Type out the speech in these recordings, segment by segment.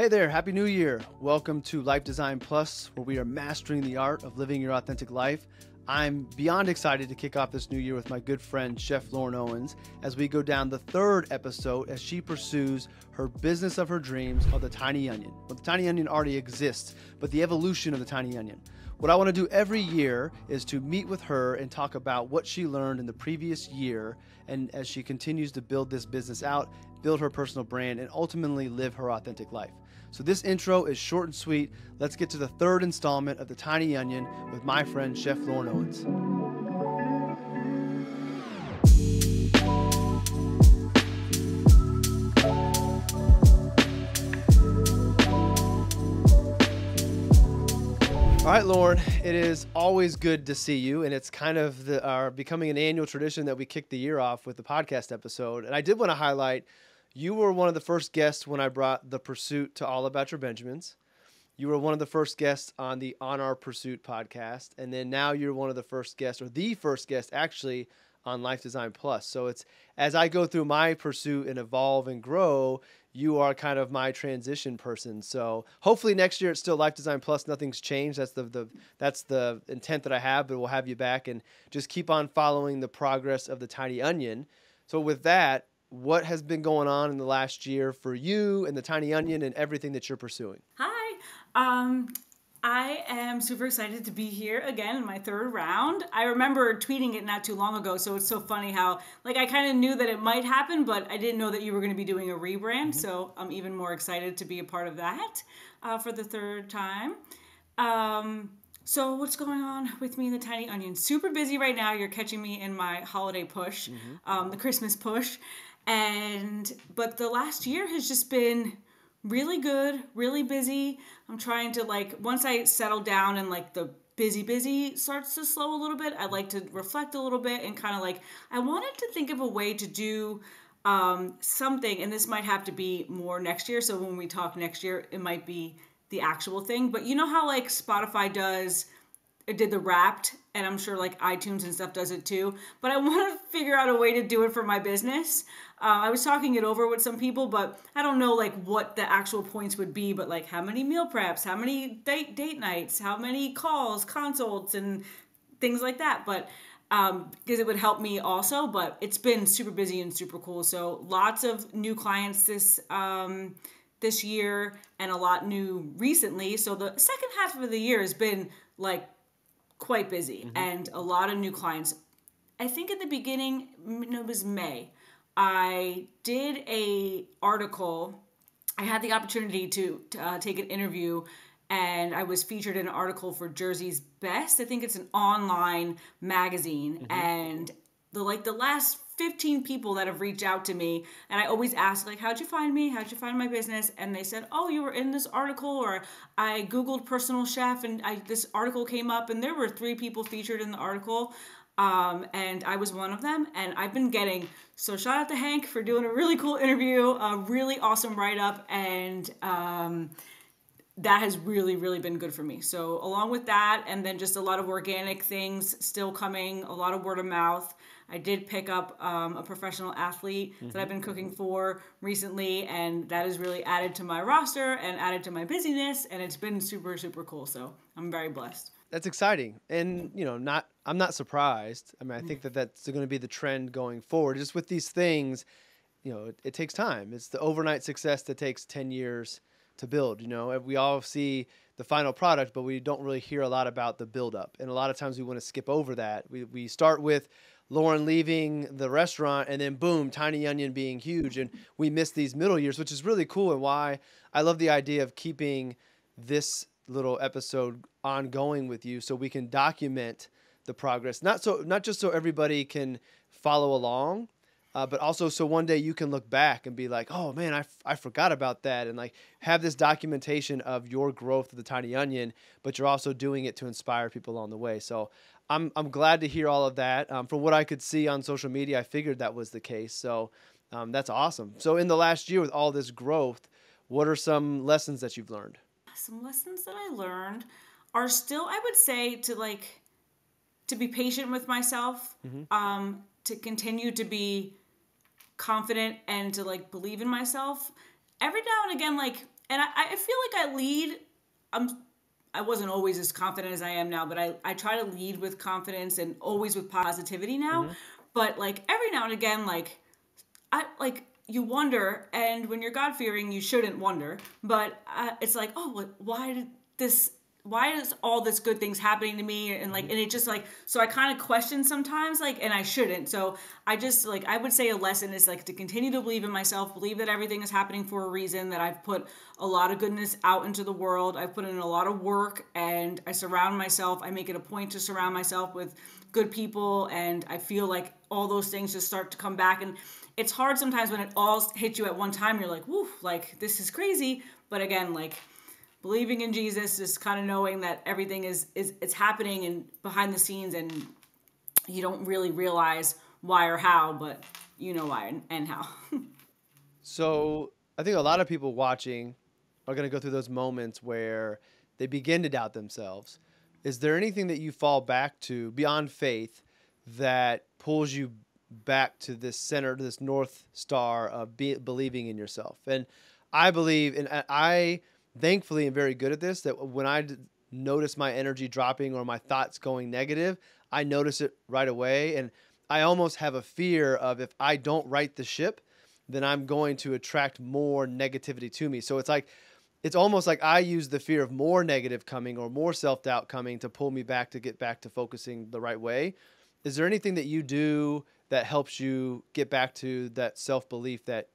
Hey there, Happy New Year. Welcome to Life Design Plus, where we are mastering the art of living your authentic life. I'm beyond excited to kick off this new year with my good friend, Chef Lauren Owens, as we go down the third episode as she pursues her business of her dreams called the Tiny Onion. Well, the Tiny Onion already exists, but the evolution of the Tiny Onion. What I want to do every year is to meet with her and talk about what she learned in the previous year, and as she continues to build this business out, build her personal brand, and ultimately live her authentic life. So this intro is short and sweet. Let's get to the third installment of the Tiny Onion with my friend, Chef Lauren Owens. All right, Lauren, it is always good to see you, and it's kind of becoming an annual tradition that we kick the year off with the podcast episode. And I did want to highlight, you were one of the first guests when I brought The Pursuit to All About Your Benjamins. You were one of the first guests on the On Our Pursuit podcast, and then now you're one of the first guests, or the first guest actually, on Life Design Plus. So it's, as I go through my pursuit and evolve and grow, you are kind of my transition person. So hopefully next year it's still Life Design Plus. Nothing's changed. That's the intent that I have, but we'll have you back and just keep on following the progress of the Tiny Onion. So with that, what has been going on in the last year for you and the Tiny Onion and everything that you're pursuing? Hi. I am super excited to be here again in my third round. I remember tweeting it not too long ago, so it's so funny how, like, I kind of knew that it might happen, but I didn't know that you were going to be doing a rebrand, so I'm even more excited to be a part of that for the third time. So what's going on with me and the Tiny Onion? Super busy right now. You're catching me in my holiday push, the Christmas push. But the last year has just been really good, really busy. I'm trying to, like, once I settle down and, like, the busy starts to slow a little bit, I like to reflect a little bit and kind of, like, I wanted to think of a way to do something, and this might have to be more next year. So when we talk next year, it might be the actual thing. But you know how, like, Spotify did the Wrapped, and I'm sure, like, iTunes and stuff does it too. But I want to figure out a way to do it for my business. I was talking it over with some people, but I don't know, like, what the actual points would be. But, like, how many meal preps, how many date nights, how many calls, consults, and things like that. But because it would help me also. But it's been super busy and super cool. So lots of new clients this year, and a lot new recently. So the second half of the year has been, like, quite busy, and a lot of new clients. I think at the beginning, it was May, I did a article. I had the opportunity to take an interview, and I was featured in an article for Jersey's Best. I think it's an online magazine, and the last 15 people that have reached out to me, and I always ask, like, how'd you find me? How'd you find my business? And they said, oh, you were in this article, or I Googled personal chef, and this article came up, and there were 3 people featured in the article, and I was one of them, and I've been getting, so shout out to Hank for doing a really cool interview, a really awesome write-up, and that has really, really been good for me. So along with that, and then just a lot of organic things still coming, a lot of word of mouth. I did pick up a professional athlete that I've been cooking for recently, and that has really added to my roster and added to my busyness, and it's been super, super cool. So I'm very blessed. That's exciting. And, I'm not surprised. I mean, I think that that's going to be the trend going forward. Just with these things, it takes time. It's the overnight success that takes 10 years to build. We all see the final product, but we don't really hear a lot about the buildup. And a lot of times we want to skip over that. We start with Lauren leaving the restaurant, and then boom, Tiny Onion being huge. And we miss these middle years, which is really cool, and why I love the idea of keeping this little episode ongoing with you so we can document the progress. Not just so everybody can follow along, but also so one day you can look back and be like, oh man, I forgot about that. And, like, have this documentation of your growth of the Tiny Onion, but you're also doing it to inspire people along the way. So I'm glad to hear all of that. From what I could see on social media, I figured that was the case. So that's awesome. So in the last year with all this growth, what are some lessons that you've learned? Some lessons that I learned are still, I would say, to be patient with myself, to continue to be confident and to, like, believe in myself. Every now and again, like, And I feel like I lead. I wasn't always as confident as I am now, but I try to lead with confidence and always with positivity now. Hmm. But like every now and again, I like you wonder, and when you're God fearing, you shouldn't wonder. But it's like, oh, why did this? Why is all this good things happening to me? And like, Hmm. and it just like, so I kind of question sometimes, like, and I shouldn't. So I just like, I would say a lesson is like to continue to believe in myself, believe that everything is happening for a reason, that I've put a lot of goodness out into the world. I've put in a lot of work, and I surround myself. I make it a point to surround myself with good people, and I feel like all those things just start to come back. And it's hard sometimes when it all hits you at one time. You're like, woo, like this is crazy. But again, like believing in Jesus, just kind of knowing that everything is it's happening and behind the scenes, and you don't really realize why or how, but you know why and how. So I think a lot of people watching are going to go through those moments where they begin to doubt themselves. Is there anything that you fall back to beyond faith that pulls you back to this center, to this north star of believing in yourself? And I believe, and I thankfully am very good at this, that when notice my energy dropping or my thoughts going negative, I notice it right away. And I almost have a fear of, if I don't right the ship, then I'm going to attract more negativity to me. So it's almost like I use the fear of more negative coming or more self-doubt coming to pull me back, to get back to focusing the right way. Is there anything that you do that helps you get back to that self-belief that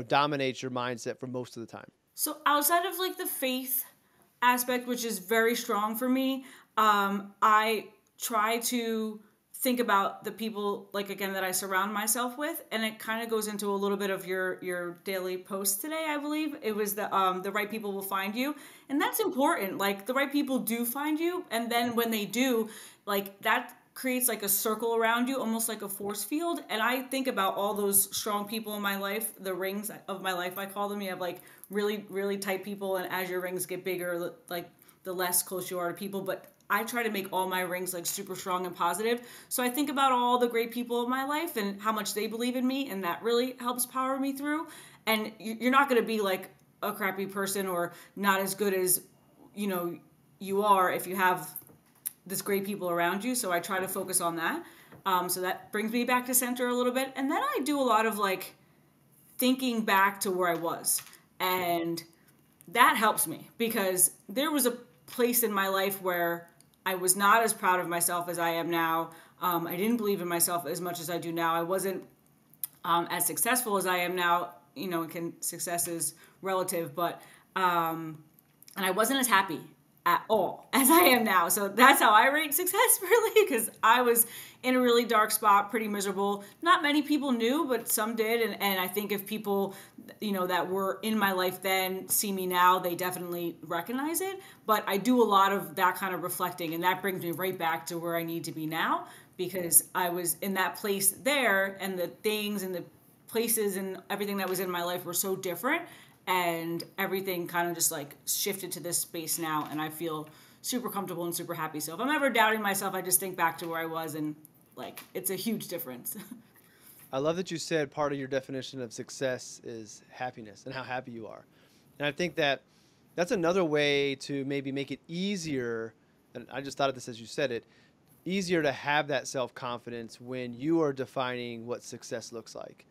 dominates your mindset for most of the time? So outside of like the faith aspect, which is very strong for me, I try to think about the people, like again, that I surround myself with, and it kind of goes into a little bit of your daily post today. I believe it was the right people will find you, and that's important. Like the right people do find you, and then when they do, like that creates like a circle around you, almost like a force field. And I think about all those strong people in my life, the rings of my life, I call them. You have like really, really tight people, and as your rings get bigger, like the less close you are to people. But I try to make all my rings like super strong and positive. So I think about all the great people in my life and how much they believe in me, and that really helps power me through. And you're not going to be like a crappy person or not as good as you know you are if you have this great people around you. So I try to focus on that. So that brings me back to center a little bit. And then I do a lot of like thinking back to where I was. And that helps me because there was a place in my life where I was not as proud of myself as I am now. I didn't believe in myself as much as I do now. I wasn't as successful as I am now. You know, success is relative, but and I wasn't as happy at all as I am now. So that's how I rate success, really, because I was in a really dark spot, pretty miserable. Not many people knew, but some did. And I think if people, that were in my life then see me now, they definitely recognize it. But I do a lot of that kind of reflecting, and that brings me right back to where I need to be now, because I was in that place there, and the things and the places and everything that was in my life were so different, and everything kind of just like shifted to this space now, and I feel super comfortable and super happy. So if I'm ever doubting myself, I just think back to where I was, and like it's a huge difference. I love that you said part of your definition of success is happiness and how happy you are. And I think that that's another way to maybe make it easier. And I just thought of this as you said it, easier to have that self-confidence when you are defining what success looks like.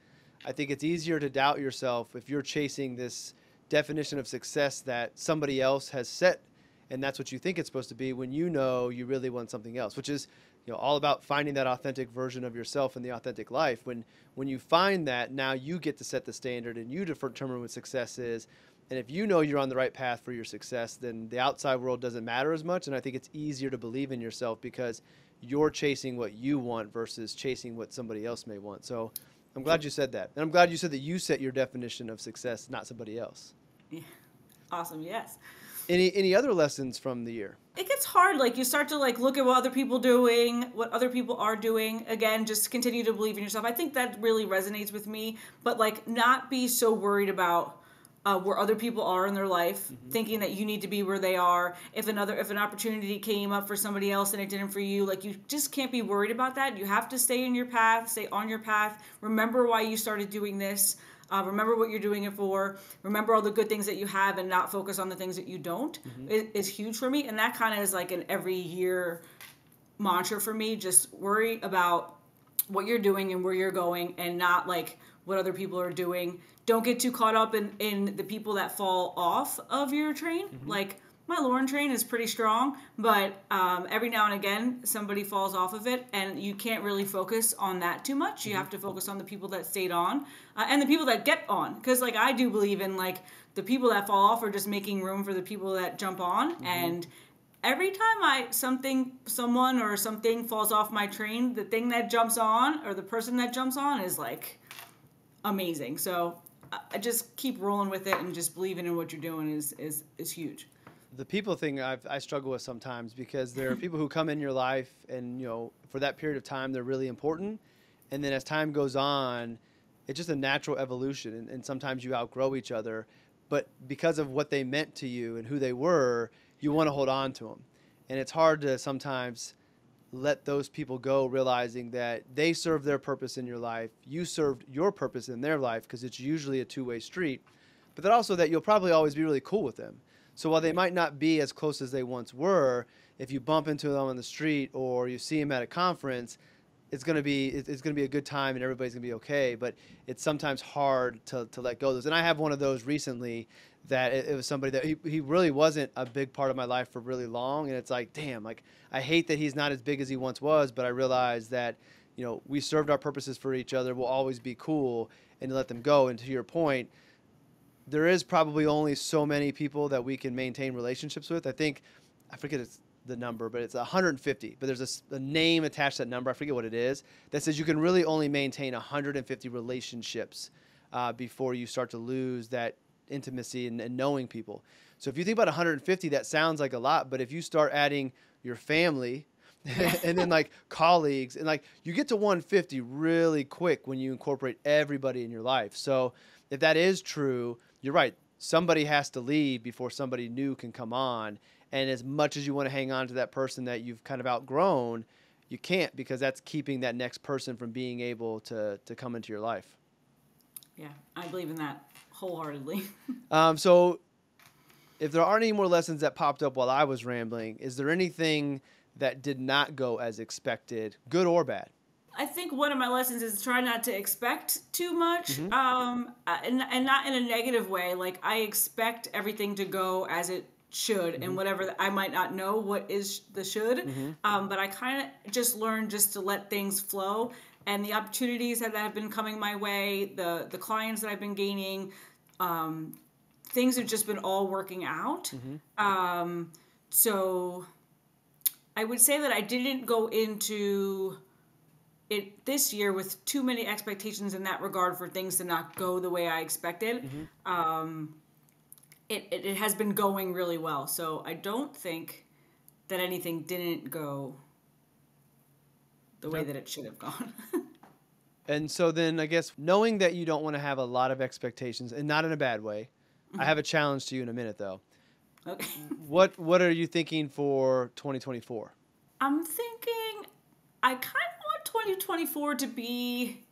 I think it's easier to doubt yourself if you're chasing this definition of success that somebody else has set, and that's what you think it's supposed to be, when you know you really want something else, which is all about finding that authentic version of yourself in the authentic life. When you find that, now you get to set the standard and you determine what success is. And if you know you're on the right path for your success, then the outside world doesn't matter as much. And I think it's easier to believe in yourself because you're chasing what you want versus chasing what somebody else may want. So I'm glad you said that. And I'm glad you said that you set your definition of success, not somebody else. Yeah. Awesome. Yes. Any other lessons from the year? It gets hard. Like you start to like look at what other people doing, what other people are doing. Again, just continue to believe in yourself. I think that really resonates with me. But like not be so worried about where other people are in their life, thinking that you need to be where they are. If an opportunity came up for somebody else and it didn't for you, like you just can't be worried about that. You have to stay in your path, stay on your path. Remember why you started doing this. Remember what you're doing it for. Remember all the good things that you have and not focus on the things that you don't is huge for me. And that kind of is like an every year mantra for me. Just worry about what you're doing and where you're going and not like what other people are doing. Don't get too caught up in the people that fall off of your train. Like my Lauren train is pretty strong, but every now and again somebody falls off of it and you can't really focus on that too much. You have to focus on the people that stayed on and the people that get on. Because like I do believe in like the people that fall off are just making room for the people that jump on. And every time someone or something falls off my train, the thing that jumps on or the person that jumps on is like amazing. So I just keep rolling with it and just believing in what you're doing is huge. The people thing I struggle with sometimes because there are people who come in your life and, you know, for that period of time, they're really important. And then as time goes on, it's just a natural evolution. And sometimes you outgrow each other. But because of what they meant to you and who they were, you want to hold on to them. And it's hard to sometimes let those people go, realizing that they served their purpose in your life. You served your purpose in their life because it's usually a two-way street. But then also that you'll probably always be really cool with them. So while they might not be as close as they once were, if you bump into them on the street or you see them at a conference, it's gonna be a good time and everybody's gonna be okay. But it's sometimes hard to let go of those. And I have one of those recently that it was somebody that he really wasn't a big part of my life for really long. And it's like, damn, like I hate that he's not as big as he once was, but I realized that, you know, we served our purposes for each other. We'll always be cool and to let them go. And to your point, there is probably only so many people that we can maintain relationships with. I think, I forget it's the number, but it's 150. But there's a name attached to that number, I forget what it is, that says you can really only maintain 150 relationships before you start to lose that intimacy and knowing people. So if you think about 150, that sounds like a lot. But if you start adding your family and then like colleagues, and like you get to 150 really quick when you incorporate everybody in your life. So if that is true, you're right. Somebody has to leave before somebody new can come on. And as much as you want to hang on to that person that you've kind of outgrown, you can't, because that's keeping that next person from being able to come into your life. Yeah, I believe in that wholeheartedly. So if there aren't any more lessons that popped up while I was rambling, is there anything that did not go as expected, good or bad? I think one of my lessons is try not to expect too much, and not in a negative way. Like I expect everything to go as it should, and whatever I might not know what is the should, but I kind of just learned just to let things flow, and the opportunities that have been coming my way, the clients that I've been gaining, things have just been all working out. So I would say that I didn't go into it this year with too many expectations in that regard for things to not go the way I expected. It has been going really well. So I don't think that anything didn't go the way that it should have gone. And so then I guess knowing that you don't want to have a lot of expectations, and not in a bad way, I have a challenge to you in a minute though. Okay. What are you thinking for 2024? I'm thinking I kind of want 2024 to be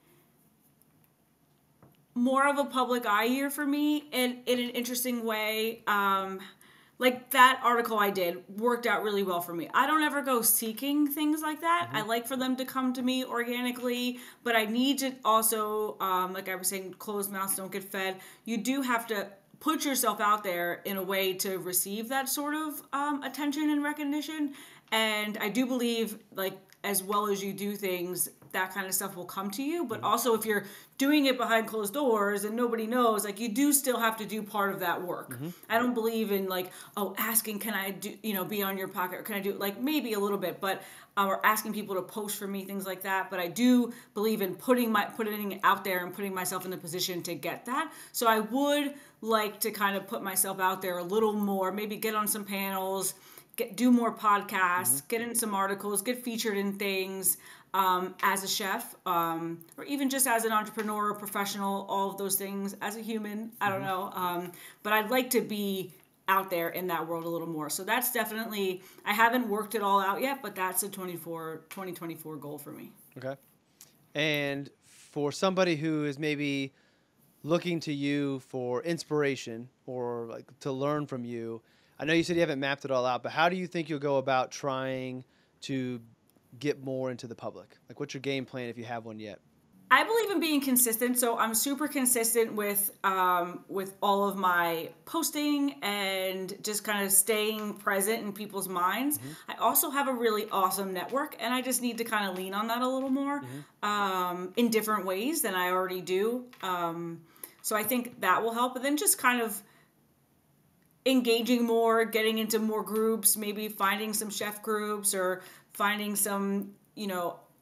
more of a public eye year for me in an interesting way. Like that article I did worked out really well for me. I don't ever go seeking things like that. I like for them to come to me organically, but I need to also, like I was saying, closed mouths don't get fed. You do have to put yourself out there in a way to receive that sort of attention and recognition. And I do believe, like, as well as you do things, that kind of stuff will come to you. But also if you're doing it behind closed doors and nobody knows, like, you do still have to do part of that work. I don't believe in like, oh, asking, can I do, be on your pocket, or can I do, like, maybe a little bit, but or asking people to post for me, things like that. But I do believe in putting it out there and putting myself in the position to get that. So I would like to kind of put myself out there a little more, maybe get on some panels, do more podcasts, get in some articles, get featured in things as a chef, or even just as an entrepreneur or professional, all of those things, as a human, I don't know. But I'd like to be out there in that world a little more. So that's definitely, I haven't worked it all out yet, but that's a 2024 goal for me. Okay. And for somebody who is maybe looking to you for inspiration or like to learn from you, I know you said you haven't mapped it all out, but how do you think you'll go about trying to get more into the public? Like, what's your game plan if you have one yet? I believe in being consistent, so I'm super consistent with all of my posting and just kind of staying present in people's minds. Mm-hmm. I also have a really awesome network, and I just need to kind of lean on that a little more in different ways than I already do. So I think that will help, and then just kind of engaging more, getting into more groups, maybe finding some chef groups or finding some,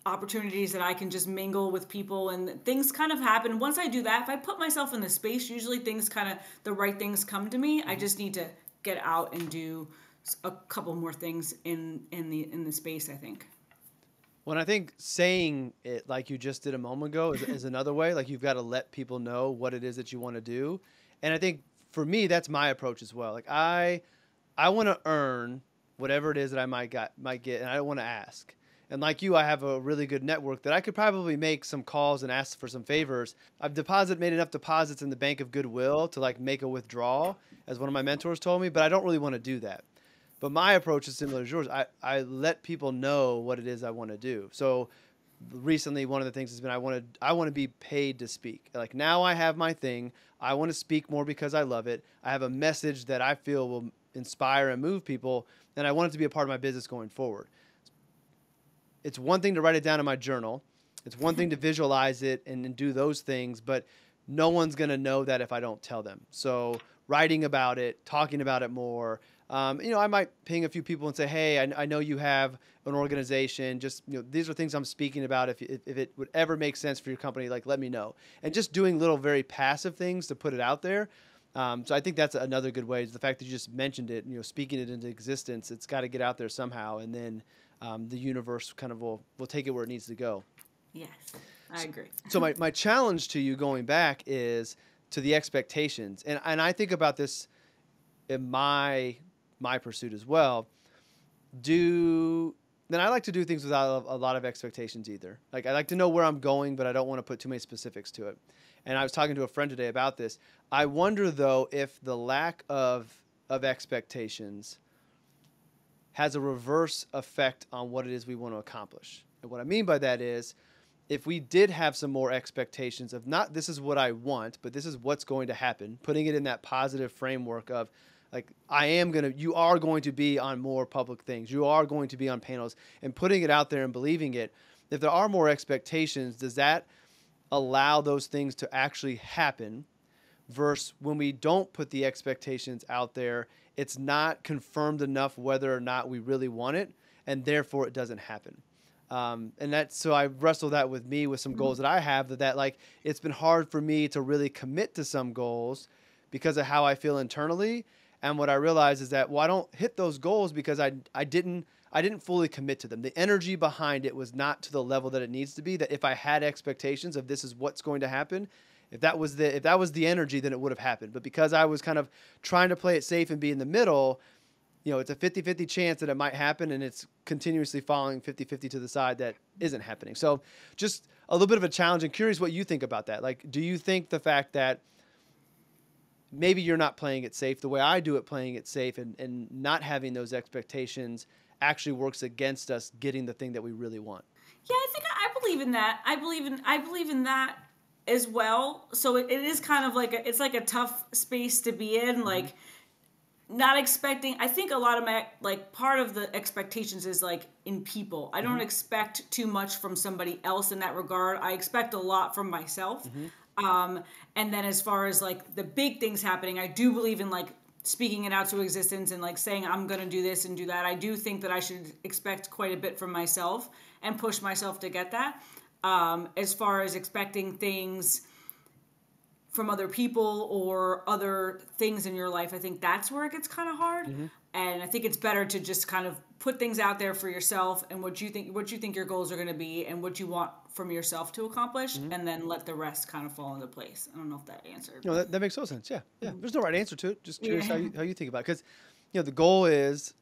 opportunities that I can just mingle with people, and things kind of happen. Once I do that, if I put myself in the space, usually the right things come to me. I just need to get out and do a couple more things in the space, I think. When I think saying it like you just did a moment ago is another way. Like, you've got to let people know what it is that you want to do. And I think for me, that's my approach as well. Like, I want to earn whatever it is that I might get, and I don't want to ask. And like you, I have a really good network that I could probably make some calls and ask for some favors. I've made enough deposits in the bank of goodwill to like make a withdrawal, as one of my mentors told me, but I don't really want to do that. But my approach is similar to yours. I let people know what it is I want to do. So recently, one of the things has been I want to be paid to speak. Like, now I have my thing. I want to speak more because I love it. I have a message that I feel will inspire and move people, and I want it to be a part of my business going forward. It's one thing to write it down in my journal. It's one thing to visualize it and do those things, but no one's going to know that if I don't tell them. So writing about it, talking about it more. I might ping a few people and say, hey, I know you have an organization. Just, these are things I'm speaking about. If it would ever make sense for your company, like, let me know. And just doing little, very passive things to put it out there. So I think that's another good way, is the fact that you just mentioned it, speaking it into existence. It's got to get out there somehow. And then the universe kind of will take it where it needs to go. Yes, I agree. So my challenge to you going back is to the expectations. And I think about this in my pursuit as well. Then I like to do things without a lot of expectations either. Like, I like to know where I'm going, but I don't want to put too many specifics to it. And I was talking to a friend today about this. I wonder, though, if the lack of expectations has a reverse effect on what it is we want to accomplish. And what I mean by that is, if we did have some more expectations of not this is what I want, but this is what's going to happen, putting it in that positive framework of, like, you are going to be on more public things. You are going to be on panels, and putting it out there and believing it. If there are more expectations, does that allow those things to actually happen? Versus when we don't put the expectations out there, it's not confirmed enough whether or not we really want it, and therefore it doesn't happen. So I wrestle that with me with some goals that I have, that like, it's been hard for me to really commit to some goals because of how I feel internally. And what I realize is that, I don't hit those goals because I didn't fully commit to them. The energy behind it was not to the level that it needs to be, that if I had expectations of this is what's going to happen, if that was the energy, then it would have happened. But because I was kind of trying to play it safe and be in the middle, it's a 50-50 chance that it might happen, and it's continuously falling 50-50 to the side that isn't happening. So just a little bit of a challenge, and curious what you think about that. Like, do you think the fact that maybe you're not playing it safe the way I do it, playing it safe and not having those expectations actually works against us getting the thing that we really want? Yeah, I think I believe in that. I believe in that as well. So it is kind of like it's like a tough space to be in, like not expecting. I think a lot of my, like, part of the expectations is like in people. I don't expect too much from somebody else in that regard. I expect a lot from myself. And then as far as like the big things happening, I do believe in like speaking it out to existence and like saying I'm going to do this and do that. I do think that I should expect quite a bit from myself and push myself to get that. As far as expecting things from other people or other things in your life, I think that's where it gets kind of hard. And I think it's better to just kind of put things out there for yourself and what you think your goals are going to be and what you want from yourself to accomplish, and then let the rest kind of fall into place. I don't know if that answered. No, that makes total sense. Yeah. There's no right answer to it. Just curious how you think about it, because the goal is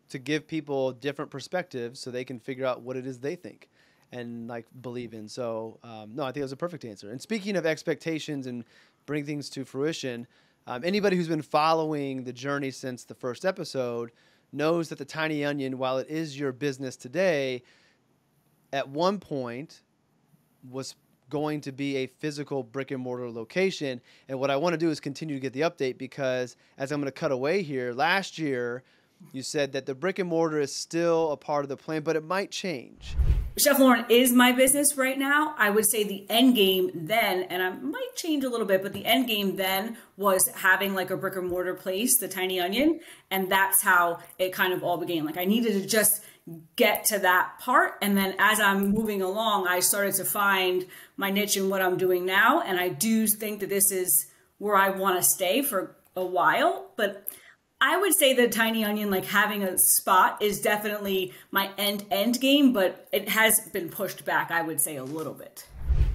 to give people different perspectives so they can figure out what it is they think and like believe in. So no, I think it was a perfect answer. And speaking of expectations and bring things to fruition. Anybody who's been following the journey since the first episode knows that the Tiny Onion, while it is your business today, at one point was going to be a physical brick and mortar location. And what I want to do is continue to get the update, because as I'm going to cut away here, last year you said that the brick and mortar is still a part of the plan, but it might change. Chef Lauren is my business right now. I would say the end game then, and I might change a little bit, but the end game then was having like a brick and mortar place, the Tiny Onion. And that's how it kind of all began. Like I needed to just get to that part. And then as I'm moving along, I started to find my niche in what I'm doing now. And I do think that this is where I want to stay for a while. But I would say the Tiny Onion, like having a spot, is definitely my end game, but it has been pushed back, I would say, a little bit.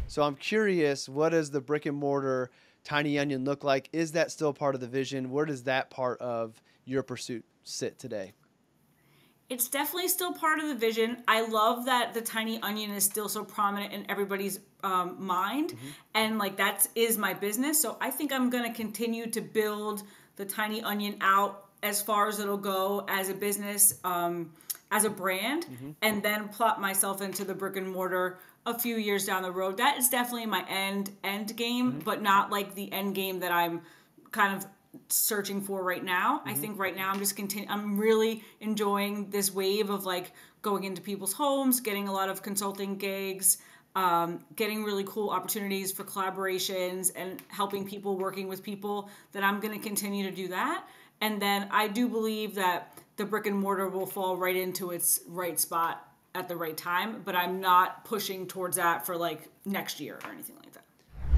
So I'm curious, what does the brick and mortar Tiny Onion look like? Is that still part of the vision? Where does that part of your pursuit sit today? It's definitely still part of the vision. I love that the Tiny Onion is still so prominent in everybody's mind. And like that is my business. So I think I'm going to continue to build the Tiny Onion out as far as it'll go as a business, as a brand, and then plot myself into the brick and mortar a few years down the road. That is definitely my end game, but not like the end game that I'm kind of searching for right now. I think right now I'm really enjoying this wave of like going into people's homes, getting a lot of consulting gigs, getting really cool opportunities for collaborations and helping people, working with people, that I'm going to continue to do that. And then I do believe that the brick and mortar will fall right into its right spot at the right time, but I'm not pushing towards that for like next year or anything like that.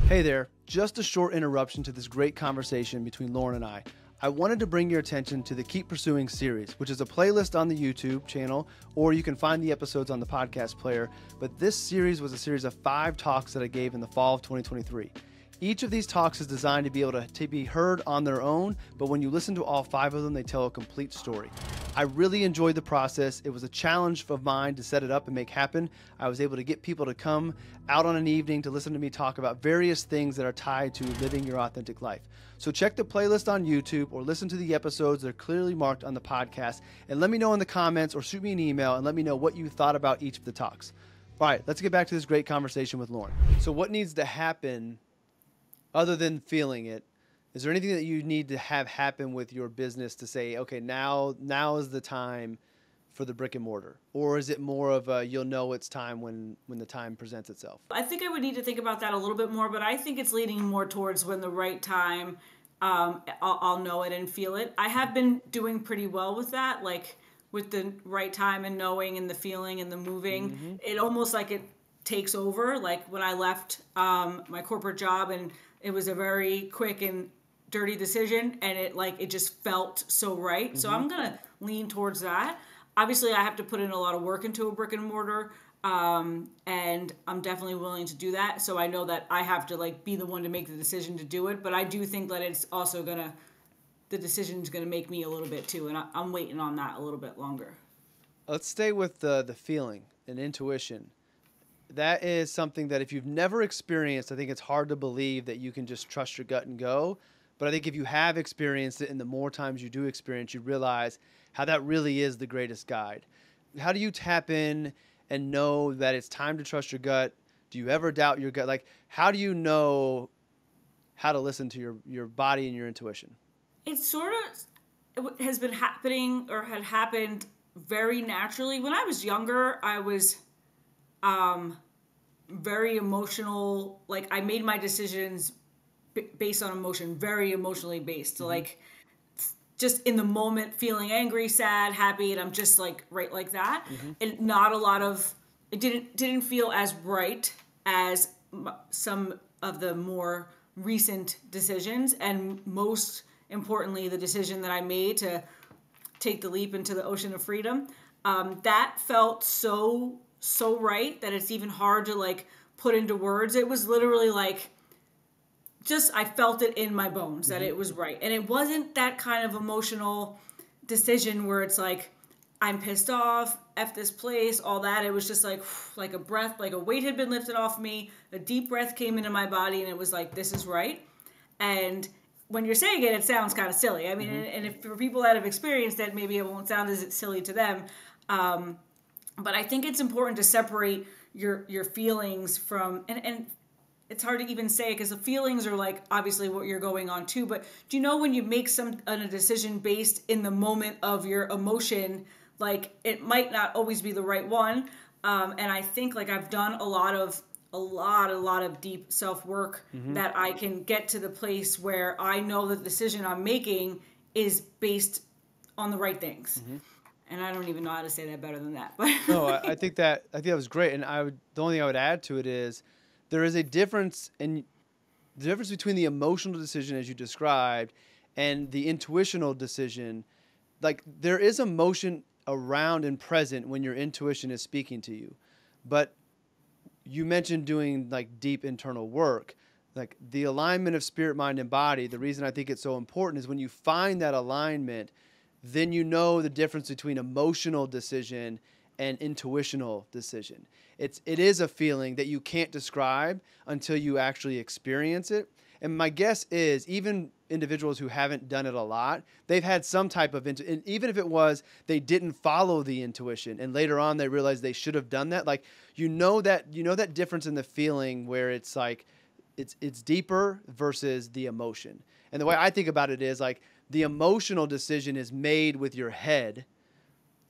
Hey there, just a short interruption to this great conversation between Lauren and I. I wanted to bring your attention to the Keep Pursuing series, which is a playlist on the YouTube channel, or you can find the episodes on the podcast player. But this series was a series of 5 talks that I gave in the fall of 2023. Each of these talks is designed to be able to be heard on their own, but when you listen to all 5 of them, they tell a complete story. I really enjoyed the process. It was a challenge of mine to set it up and make happen. I was able to get people to come out on an evening to listen to me talk about various things that are tied to living your authentic life. So check the playlist on YouTube or listen to the episodes that are clearly marked on the podcast, and let me know in the comments or shoot me an email and let me know what you thought about each of the talks. All right, let's get back to this great conversation with Lauren. So what needs to happen other than feeling it? Is there anything that you need to have happen with your business to say, okay, now is the time for the brick and mortar? Or is it more of a, you'll know it's time when the time presents itself? I think I would need to think about that a little bit more, but I think it's leaning more towards when the right time, I'll know it and feel it. I have been doing pretty well with that, like with the right time and knowing and the feeling and the moving. It almost like it takes over. Like when I left my corporate job, and it was a very quick and dirty decision, and it just felt so right. So I'm gonna lean towards that. Obviously, I have to put in a lot of work into a brick and mortar, and I'm definitely willing to do that. So I know that I have to like be the one to make the decision to do it. But I do think that it's also the decision is gonna make me a little bit too, and I'm waiting on that a little bit longer. Let's stay with the feeling and intuition. That is something that if you've never experienced, I think it's hard to believe that you can just trust your gut and go. But I think if you have experienced it, and the more times you do experience, you realize how that really is the greatest guide. How do you tap in and know that it's time to trust your gut? Do you ever doubt your gut? Like, how do you know how to listen to your body and your intuition? It sort of has been happening, or had happened very naturally. When I was younger, I was very emotional. Like I made my decisions based on emotion, very emotionally based. So like just in the moment, feeling angry, sad, happy, and I'm just like right like that. And not a lot of it didn't feel as right as some of the more recent decisions, and most importantly, the decision that I made to take the leap into the ocean of freedom. That felt so right that it's even hard to like put into words. It was literally like, just, I felt it in my bones that it was right. And it wasn't that kind of emotional decision where it's like, I'm pissed off, F this place, all that. It was just like a breath, like a weight had been lifted off me. A deep breath came into my body, and it was like, this is right. And when you're saying it, it sounds kind of silly. I mean, and if for people that have experienced it, maybe it won't sound as silly to them. But I think it's important to separate your feelings from, and it's hard to even say because the feelings are like obviously what you're going on too. But do you know when you make a decision based in the moment of your emotion, like it might not always be the right one. And I think like I've done a lot of deep self work that I can get to the place where I know the decision I'm making is based on the right things. And I don't even know how to say that better than that. But No, I think that was great. And the only thing I would add to it is there is a difference between the emotional decision as you described and the intuitional decision. Like there is emotion around and present when your intuition is speaking to you. But you mentioned doing like deep internal work, like the alignment of spirit, mind, and body. The reason I think it's so important is when you find that alignment, then you know the difference between emotional decision and intuitional decision. It is a feeling that you can't describe until you actually experience it. And my guess is even individuals who haven't done it a lot, they've had some type of, and even if it was they didn't follow the intuition and later on they realized they should have done that, like you know that difference in the feeling where it's like it's deeper versus the emotion. And the way I think about it is like the emotional decision is made with your head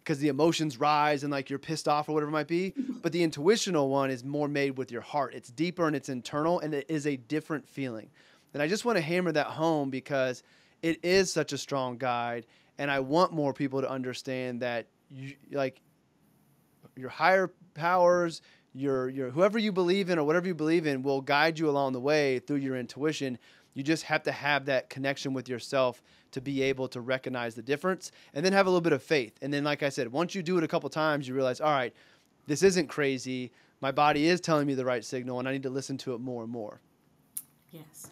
because the emotions rise and like you're pissed off or whatever it might be. But the intuitional one is more made with your heart. It's deeper and it's internal and it is a different feeling. And I just want to hammer that home because it is such a strong guide. And I want more people to understand that like your higher powers, your whoever you believe in or whatever you believe in will guide you along the way through your intuition. You just have to have that connection with yourself to be able to recognize the difference and then have a little bit of faith. And then, like I said, once you do it a couple times, you realize, all right, this isn't crazy. My body is telling me the right signal and I need to listen to it more and more. Yes.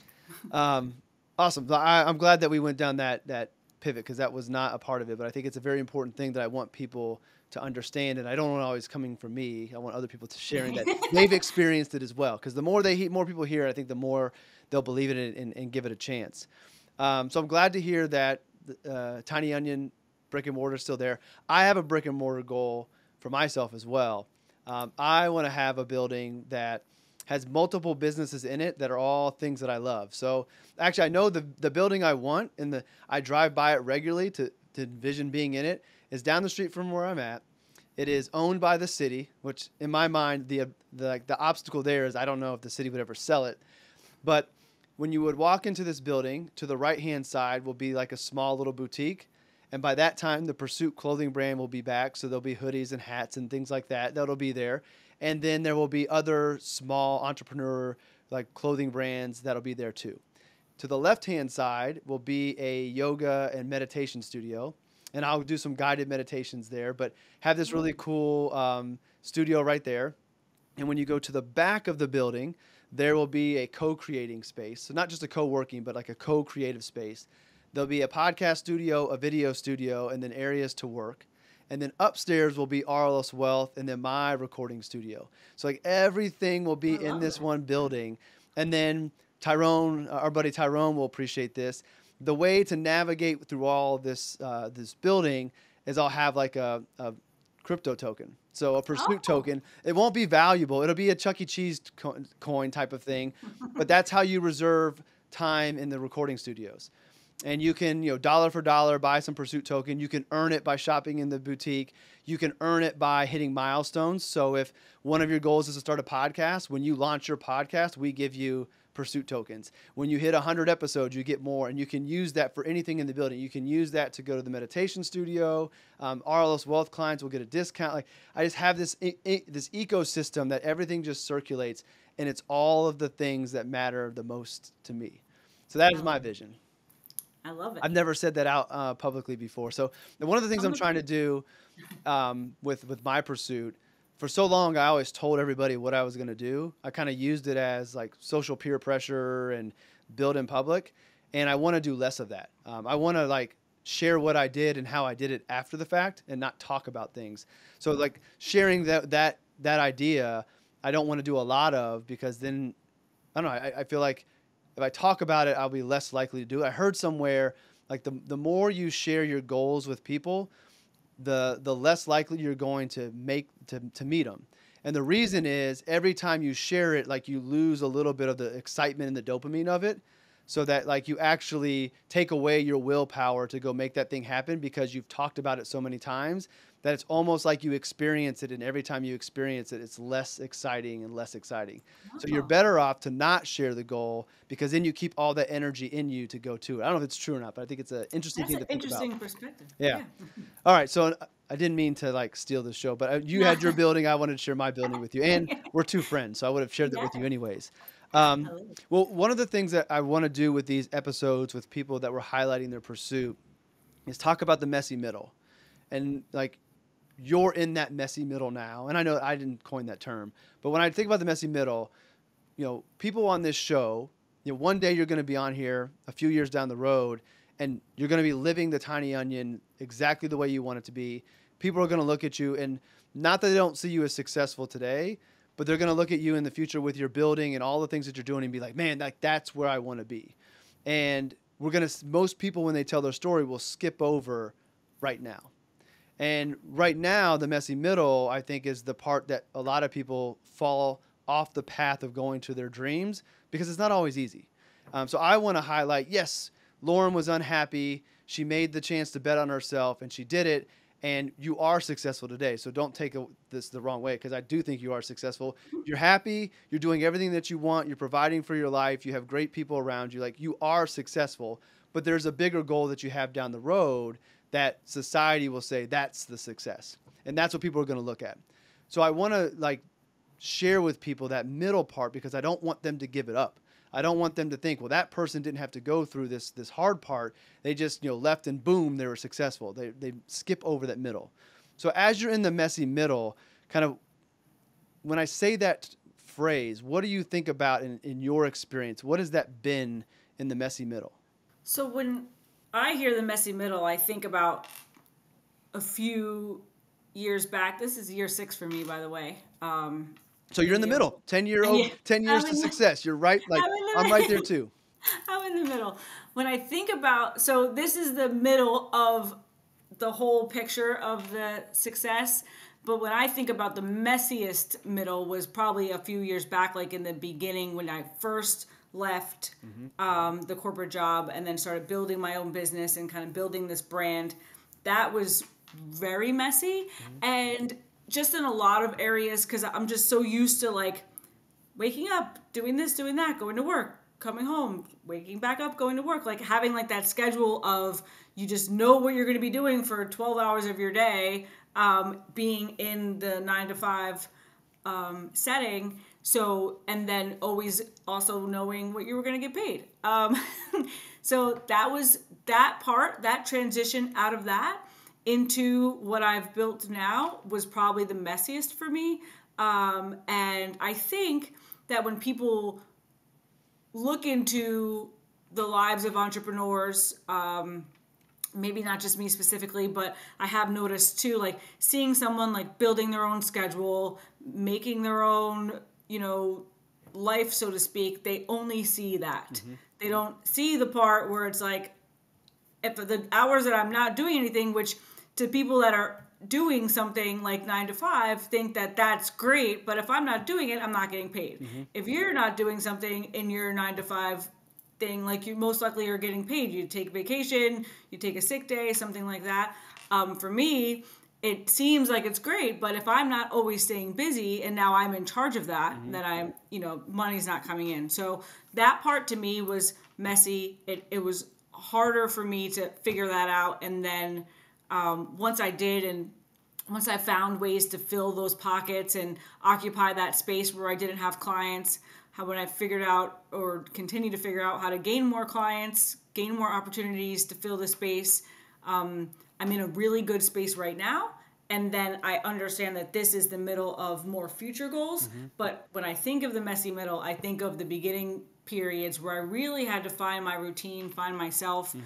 Awesome. I'm glad that we went down that pivot because that was not a part of it, but I think it's a very important thing that I want people to understand. And I don't want always coming from me. I want other people to sharing that they've experienced it as well. Because the more more people hear, I think the more they'll believe it and give it a chance. So I'm glad to hear that Tiny Onion brick and mortar is still there. I have a brick and mortar goal for myself as well. I want to have a building that has multiple businesses in it that are all things that I love. So actually, I know the building I want and I drive by it regularly to envision being in it is down the street from where I'm at. It is owned by the city, which in my mind, the obstacle there is I don't know if the city would ever sell it. But when you would walk into this building, to the right-hand side will be like a small little boutique. And by that time, the Pursuit clothing brand will be back. So there'll be hoodies and hats and things like that. That'll be there. And then there will be other small entrepreneur like clothing brands that'll be there too. To the left-hand side will be a yoga and meditation studio. And I'll do some guided meditations there, but have this really cool studio right there. And when you go to the back of the building, there will be a co-creating space. So not just a co-working, but like a co-creative space. There'll be a podcast studio, a video studio, and then areas to work. And then upstairs will be RLS Wealth and then my recording studio. So like everything will be in this one building. And then Tyrone, our buddy Tyrone will appreciate this. The way to navigate through all this building is I'll have like a crypto token. So a Pursuit token. It won't be valuable. It'll be a Chuck E. Cheese coin type of thing. But that's how you reserve time in the recording studios. And you can, dollar for dollar, buy some Pursuit token. You can earn it by shopping in the boutique. You can earn it by hitting milestones. So if one of your goals is to start a podcast, when you launch your podcast, we give you Pursuit tokens. When you hit 100 episodes, you get more. And you can use that for anything in the building. You can use that to go to the meditation studio. RLS Wealth clients will get a discount. Like I just have this ecosystem that everything just circulates. And it's all of the things that matter the most to me. So that is my vision. I love it. I've never said that out publicly before. So one of the things I'm trying to do with my Pursuit, for so long I always told everybody what I was going to do. I kind of used it as like social peer pressure and build in public. And I want to do less of that. I want to like share what I did and how I did it after the fact and not talk about things. So like sharing that idea, I don't want to do a lot of because then, I don't know, I feel like if I talk about it, I'll be less likely to do it. I heard somewhere like the more you share your goals with people, the less likely you're going to meet them. And the reason is every time you share it, like you lose a little bit of the excitement and the dopamine of it. So that like you actually take away your willpower to go make that thing happen because you've talked about it so many times that it's almost like you experience it. And every time you experience it, it's less exciting and less exciting. So you're Oh, better off to not share the goal because then you keep all that energy in you to go to it. I don't know if it's true or not, but I think it's an interesting that's thing an to think about. interesting perspective. Yeah. Yeah. All right, so I didn't mean to like steal the show, but you had your building. I wanted to share my building with you, and we're two friends, so I would have shared that Yeah. with you anyways. I love it. Well, one of the things that I want to do with these episodes with people that were highlighting their pursuit is talk about the messy middle, and like you're in that messy middle now. And I know I didn't coin that term, but when I think about the messy middle, people on this show, one day you're going to be on here a few years down the road and you're going to be living the tiny onion exactly the way you want it to be. People are going to look at you and not that they don't see you as successful today, but they're going to look at you in the future with your building and all the things that you're doing and be like, man, that's where I want to be. And most people, when they tell their story, will skip over right now. And right now, the messy middle, I think, is the part that a lot of people fall off the path of going to their dreams because it's not always easy. So I want to highlight, yes, Lauren was unhappy. She made the chance to bet on herself, and she did it. And you are successful today. So don't take this the wrong way because I do think you are successful. You're happy. You're doing everything that you want. You're providing for your life. You have great people around you. Like you are successful. But there's a bigger goal that you have down the road that society will say that's the success. And that's what people are going to look at. So I want to like share with people that middle part because I don't want them to give it up. I don't want them to think, well, that person didn't have to go through this hard part. They just left and boom, they were successful. They skip over that middle. So as you're in the messy middle, kind of when I say that phrase, what do you think about in your experience? What has that been in the messy middle? So when I hear the messy middle, I think about a few years back. This is year 6 for me, by the way. So you're in the middle, 10 years Yeah, to success. You're right. Like I'm right there too. I'm in the middle. When I think about, so this is the middle of the whole picture of the success. But when I think about the messiest middle was probably a few years back, like in the beginning when I first left the corporate job and then started building my own business and kind of building this brand. That was very messy. And just in a lot of areas, because I'm just so used to like waking up, doing this, doing that, going to work, coming home, waking back up, going to work, like having like that schedule of you just know what you're going to be doing for 12 hours of your day, being in the 9 to 5 setting. So, and then always also knowing what you were going to get paid. So that was that part, that transition out of that into what I've built now was probably the messiest for me. And I think that when people look into the lives of entrepreneurs, maybe not just me specifically, but I have noticed too, like seeing someone like building their own schedule, making their own, life, so to speak, they only see that. They don't see the part where it's like, if the hours that I'm not doing anything, which to people that are doing something like 9 to 5 think that that's great, but if I'm not doing it, I'm not getting paid. If you're not doing something in your 9 to 5 thing, like you most likely are getting paid. You take vacation, you take a sick day, something like that. For me, it seems like it's great, but if I'm not always staying busy and now I'm in charge of that, then I'm, money's not coming in. So that part to me was messy. It was harder for me to figure that out. And then once I did, and once I found ways to fill those pockets and occupy that space where I didn't have clients, when I figured out or continue to figure out how to gain more clients, gain more opportunities to fill the space, I'm in a really good space right now. And then I understand that this is the middle of more future goals. But when I think of the messy middle, I think of the beginning periods where I really had to find my routine, find myself,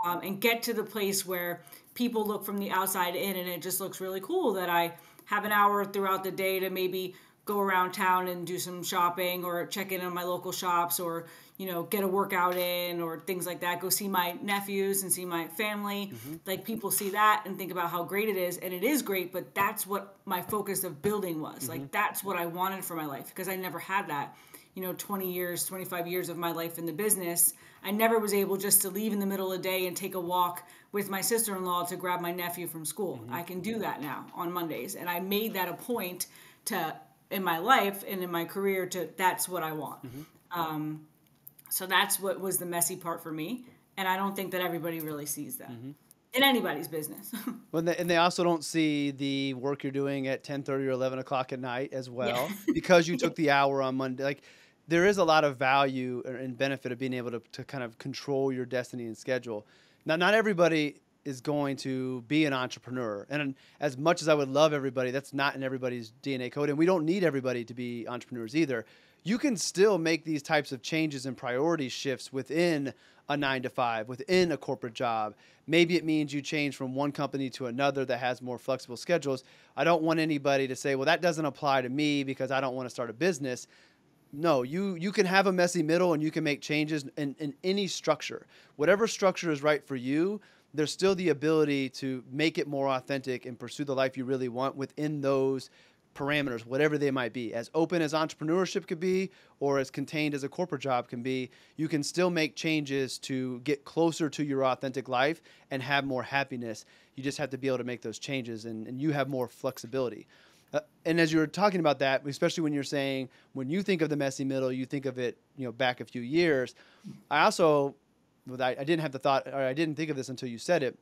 and get to the place where people look from the outside in and it just looks really cool that I have an hour throughout the day to maybe go around town and do some shopping or check in on my local shops or, get a workout in or things like that. Go see my nephews and see my family. Like people see that and think about how great it is. And it is great, but that's what my focus of building was. Like that's what I wanted for my life because I never had that. 20 years, 25 years of my life in the business, I never was able just to leave in the middle of the day and take a walk with my sister-in-law to grab my nephew from school. I can do that now on Mondays. And I made that a point in my life and in my career that's what I want. So that's what was the messy part for me. And I don't think that everybody really sees that in anybody's business. And they also don't see the work you're doing at 10:30 or 11 o'clock at night as well, Yeah. because you took the hour on Monday. Like there is a lot of value and benefit of being able to kind of control your destiny and schedule. Now, not everybody is going to be an entrepreneur. And as much as I would love everybody, that's not in everybody's DNA code. And we don't need everybody to be entrepreneurs either. You can still make these types of changes and priority shifts within a 9 to 5, within a corporate job. Maybe it means you change from one company to another that has more flexible schedules. I don't want anybody to say, well, that doesn't apply to me because I don't want to start a business. No, you can have a messy middle and you can make changes in any structure. Whatever structure is right for you, there's still the ability to make it more authentic and pursue the life you really want within those parameters, whatever they might be. As open as entrepreneurship could be or as contained as a corporate job can be, you can still make changes to get closer to your authentic life and have more happiness. You just have to be able to make those changes and you have more flexibility. And as you were talking about that, especially when you're saying, when you think of the messy middle, you think of it, back a few years. I didn't have the thought, or I didn't think of this until you said it.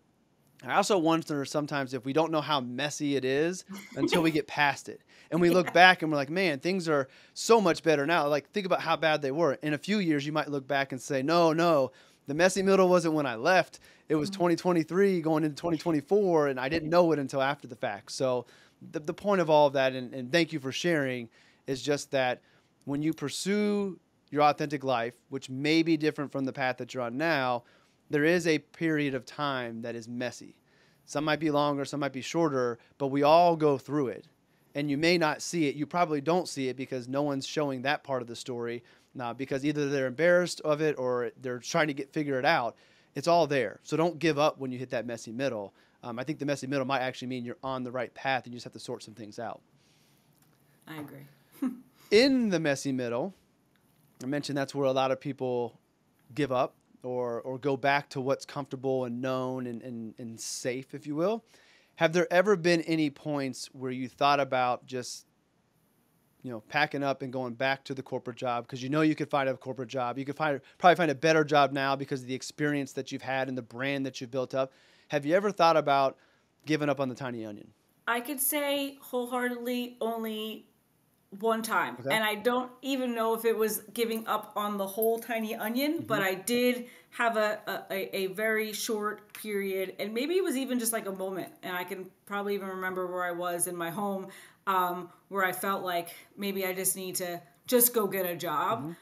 I also wonder sometimes if we don't know how messy it is until we get past it. And we look back and we're like, man, things are so much better now. Like, think about how bad they were. In a few years, you might look back and say, no, the messy middle wasn't when I left. It was 2023 going into 2024, and I didn't know it until after the fact. So the point of all of that, and thank you for sharing, is just that when you pursue your authentic life, which may be different from the path that you're on now, there is a period of time that is messy. Some might be longer, some might be shorter, but we all go through it. And you may not see it. You probably don't see it because no one's showing that part of the story, because either they're embarrassed of it or they're trying to figure it out. It's all there. So don't give up when you hit that messy middle. I think the messy middle might actually mean you're on the right path and you just have to sort some things out. I agree. In the messy middle, I mentioned that's where a lot of people give up or go back to what's comfortable and known and safe, if you will. Have there ever been any points where you thought about just, packing up and going back to the corporate job because you could find a corporate job? You could probably find a better job now because of the experience that you've had and the brand that you've built up. Have you ever thought about giving up on the tiny onion? I could say wholeheartedly only one time. Okay. And I don't even know if it was giving up on the whole tiny onion, but I did have a very short period, and maybe it was even just like a moment, and I can probably even remember where I was in my home, where I felt like maybe I just need to just go get a job,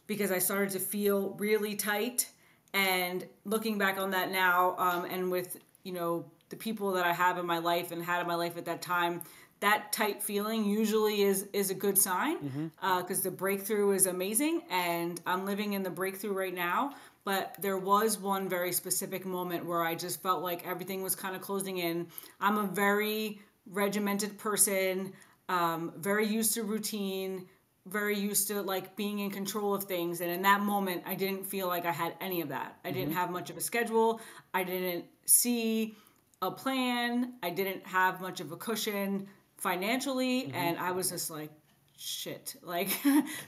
because I started to feel really tight. And looking back on that now, and with, the people that I have in my life and had in my life at that time, that tight feeling usually is a good sign, because the breakthrough is amazing, and I'm living in the breakthrough right now. But there was one very specific moment where I just felt like everything was kind of closing in. I'm a very regimented person, very used to routine, very used to like being in control of things. And in that moment, I didn't feel like I had any of that. I didn't have much of a schedule. I didn't see a plan. I didn't have much of a cushion financially. And I was just like, shit, like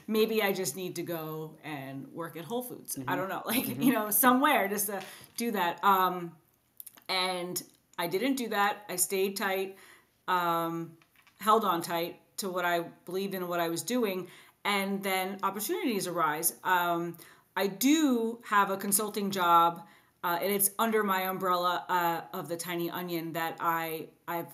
maybe I just need to go and work at Whole Foods. I don't know, like, somewhere just to do that. And I didn't do that. I stayed tight, held on tight to what I believed in and what I was doing. And then opportunities arise. I do have a consulting job, and it's under my umbrella of the Tiny Onion that I've,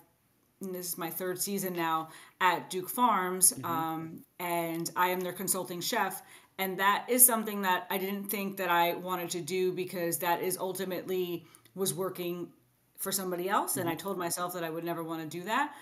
and this is my third season now at Duke Farms, and I am their consulting chef. And that is something that I didn't think that I wanted to do, because that is ultimately was working for somebody else. And I told myself that I would never want to do that.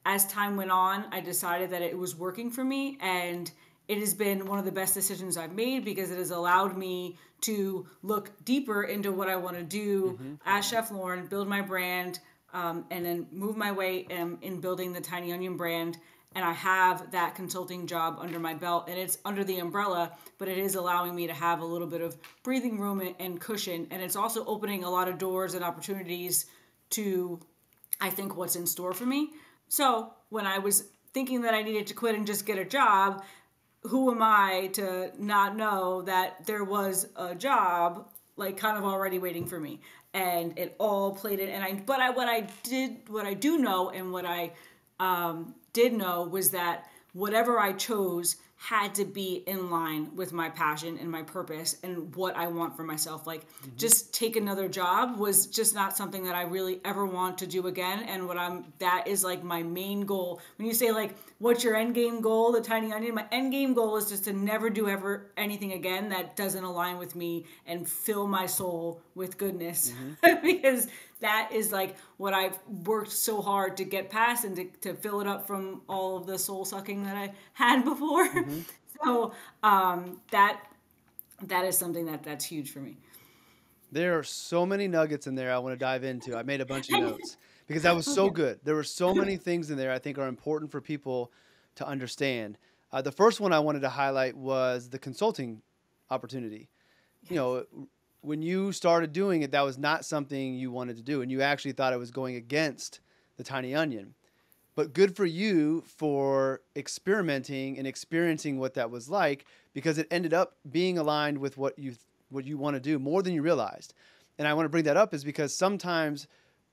as time went on, I decided that it was working for me, and it has been one of the best decisions I've made because it has allowed me to look deeper into what I want to do as Chef Lauren, build my brand, and then move my way in building the Tiny Onion brand. And I have that consulting job under my belt, and it's under the umbrella, but it is allowing me to have a little bit of breathing room and cushion. And it's also opening a lot of doors and opportunities to, I think, what's in store for me. So when I was thinking that I needed to quit and just get a job, who am I to not know that there was a job like kind of already waiting for me? And it all played in. What I do know, and what I did know was that whatever I chose had to be in line with my passion and my purpose and what I want for myself. Like just take another job was just not something that I really ever want to do again. And that is like my main goal. When you say like, what's your end game goal, the Tiny Onion, my end game goal is just to never do ever anything again that doesn't align with me and fill my soul with goodness. Because that is like what I've worked so hard to get past and to fill it up from all of the soul sucking that I had before. So that is something that's huge for me. There are so many nuggets in there I want to dive into. I made a bunch of notes because that was so good. There were so many things in there I think are important for people to understand. The first one I wanted to highlight was the consulting opportunity. You know, when you started doing it, that was not something you wanted to do, and you actually thought it was going against the Tiny Onion. But good for you for experimenting and experiencing what that was like, because it ended up being aligned with what you want to do more than you realized. And I want to bring that up is because sometimes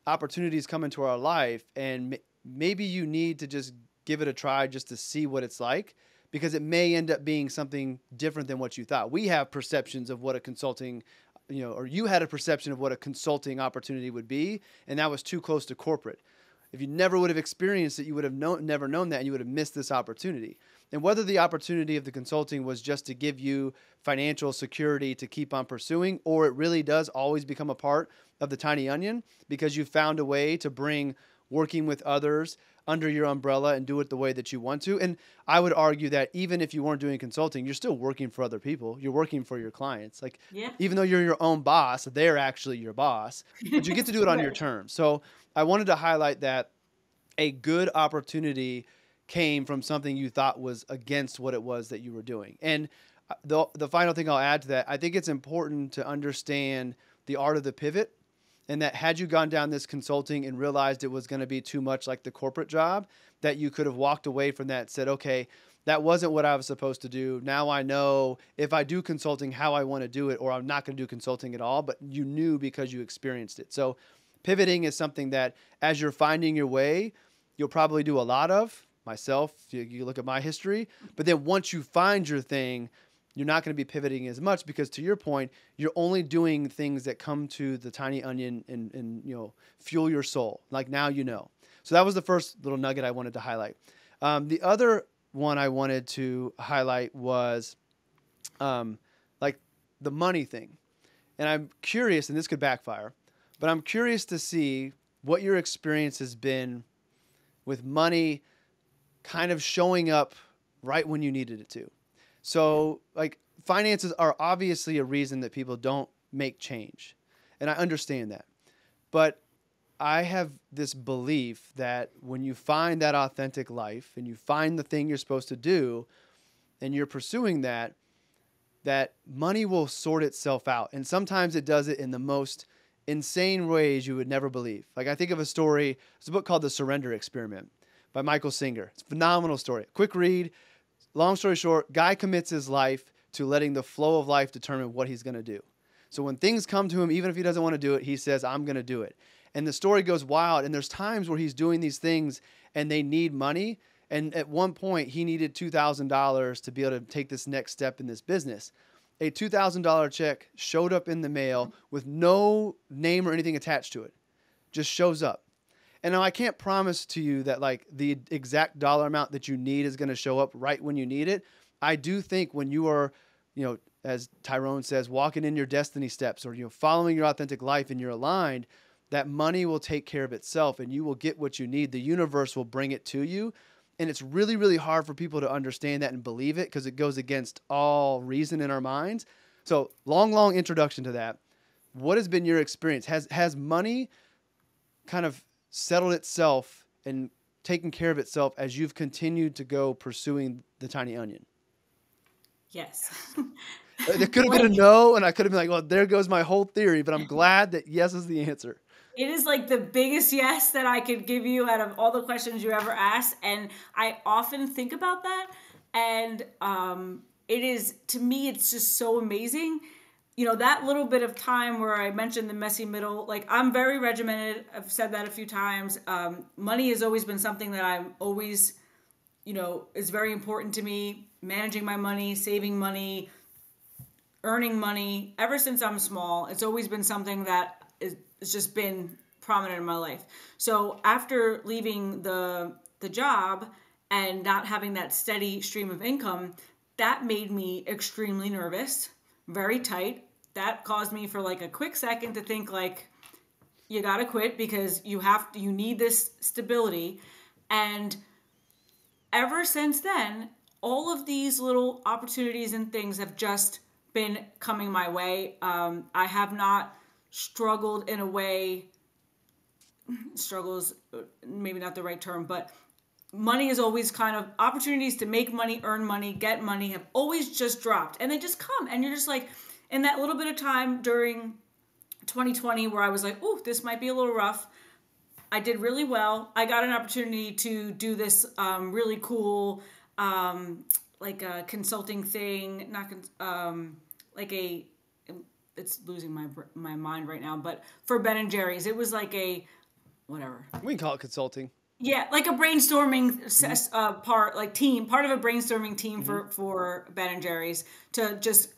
opportunities come into our life, and maybe you need to just give it a try just to see what it's like, because it may end up being something different than what you thought. We have perceptions of what a consulting, or you had a perception of what a consulting opportunity would be, and that was too close to corporate. If you never would have experienced it, you would have never known that, and you would have missed this opportunity. And whether the opportunity of the consulting was just to give you financial security to keep on pursuing, or it really does always become a part of the Tiny Onion because you found a way to bring working with others under your umbrella and do it the way that you want to. And I would argue that even if you weren't doing consulting, you're still working for other people. You're working for your clients. Like, even though you're your own boss, they're actually your boss, but you get to do it on your terms. So I wanted to highlight that a good opportunity came from something you thought was against what it was that you were doing. And the final thing I'll add to that, I think it's important to understand the art of the pivot, and that had you gone down this consulting and realized it was going to be too much like the corporate job, that you could have walked away from that and said, okay, that wasn't what I was supposed to do. Now I know if I do consulting, how I want to do it, or I'm not going to do consulting at all, but you knew because you experienced it. So pivoting is something that as you're finding your way, you'll probably do a lot of. Myself, you look at my history, but then once you find your thing, you're not going to be pivoting as much because, to your point, you're only doing things that come to the Tiny Onion and fuel your soul. Like now you know. So that was the first little nugget I wanted to highlight. The other one I wanted to highlight was like the money thing. And I'm curious, and this could backfire, but I'm curious to see what your experience has been with money kind of showing up right when you needed it to. So like finances are obviously a reason that people don't make change. And I understand that. But I have this belief that when you find that authentic life and you find the thing you're supposed to do and you're pursuing that, that money will sort itself out. And sometimes it does it in the most insane ways you would never believe. Like I think of a story, there's a book called The Surrender Experiment by Michael Singer. It's a phenomenal story. Quick read. Long story short, guy commits his life to letting the flow of life determine what he's going to do. So when things come to him, even if he doesn't want to do it, he says, I'm going to do it. And the story goes wild. And there's times where he's doing these things and they need money. And at one point, he needed $2,000 to be able to take this next step in this business. A $2,000 check showed up in the mail with no name or anything attached to it. Just shows up. And now I can't promise to you that like the exact dollar amount that you need is going to show up right when you need it. I do think when you are, as Tyrone says, walking in your destiny steps or, following your authentic life and you're aligned, that money will take care of itself and you will get what you need. The universe will bring it to you. And it's really, really hard for people to understand that and believe it because it goes against all reason in our minds. So long introduction to that. What has been your experience? Has money kind of settled itself and taken care of itself as you've continued to go pursuing the tiny onion? Yes. There could have been a no, and I could have been like, well, there goes my whole theory, but I'm glad that yes is the answer. It is like the biggest yes that I could give you out of all the questions you ever asked. And I often think about that. And it is, to me, it's just so amazing. You know, that little bit of time where I mentioned the messy middle, like I'm very regimented. I've said that a few times. Money has always been something that I'm always, you know, is very important to me. Managing my money, saving money, earning money. Ever since I'm small, it's always been something that it's just been prominent in my life. So after leaving the job and not having that steady stream of income, that made me extremely nervous, very tight. That caused me for like a quick second to think like, you gotta quit because you need this stability. And ever since then, all of these little opportunities and things have just been coming my way. I have not struggled in a way, struggles maybe not the right term, but money is always kind of, opportunities to make money, earn money, get money have always just dropped, and they just come, and you're just like, in that little bit of time during 2020 where I was like, ooh, this might be a little rough, I did really well. I got an opportunity to do this really cool like a consulting thing, like a, it's losing my mind right now, but for Ben and Jerry's, it was like a, whatever. We can call it consulting. Yeah, like a brainstorming part of a brainstorming team for Ben and Jerry's to just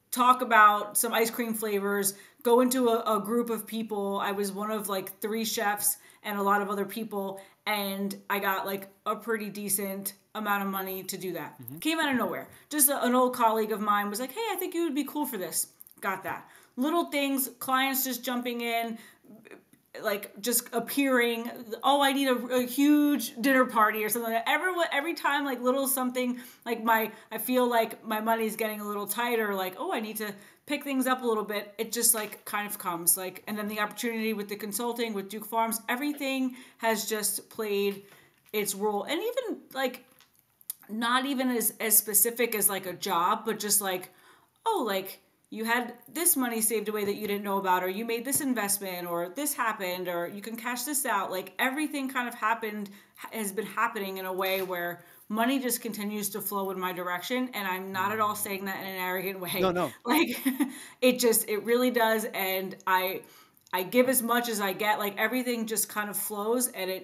talk about some ice cream flavors, go into a group of people. I was one of like 3 chefs and a lot of other people, and I got like a pretty decent amount of money to do that. Came out of nowhere. Just an old colleague of mine was like, hey, I think you would be cool for this. Got that. Little things, clients just jumping in, like just appearing. Oh, I need a huge dinner party or something. Every time, like little something, like I feel like my money's getting a little tighter. Like, oh, I need to pick things up a little bit. It just like kind of comes like, and then the opportunity with the consulting with Duke Farms, everything has just played its role. And even like, not even as specific as like a job, but just like, oh, like, you had this money saved away that you didn't know about, or you made this investment, or this happened, or you can cash this out. Like everything kind of has been happening in a way where money just continues to flow in my direction. And I'm not at all saying that in an arrogant way. No. Like it really does. And I give as much as I get. Like everything just kind of flows, and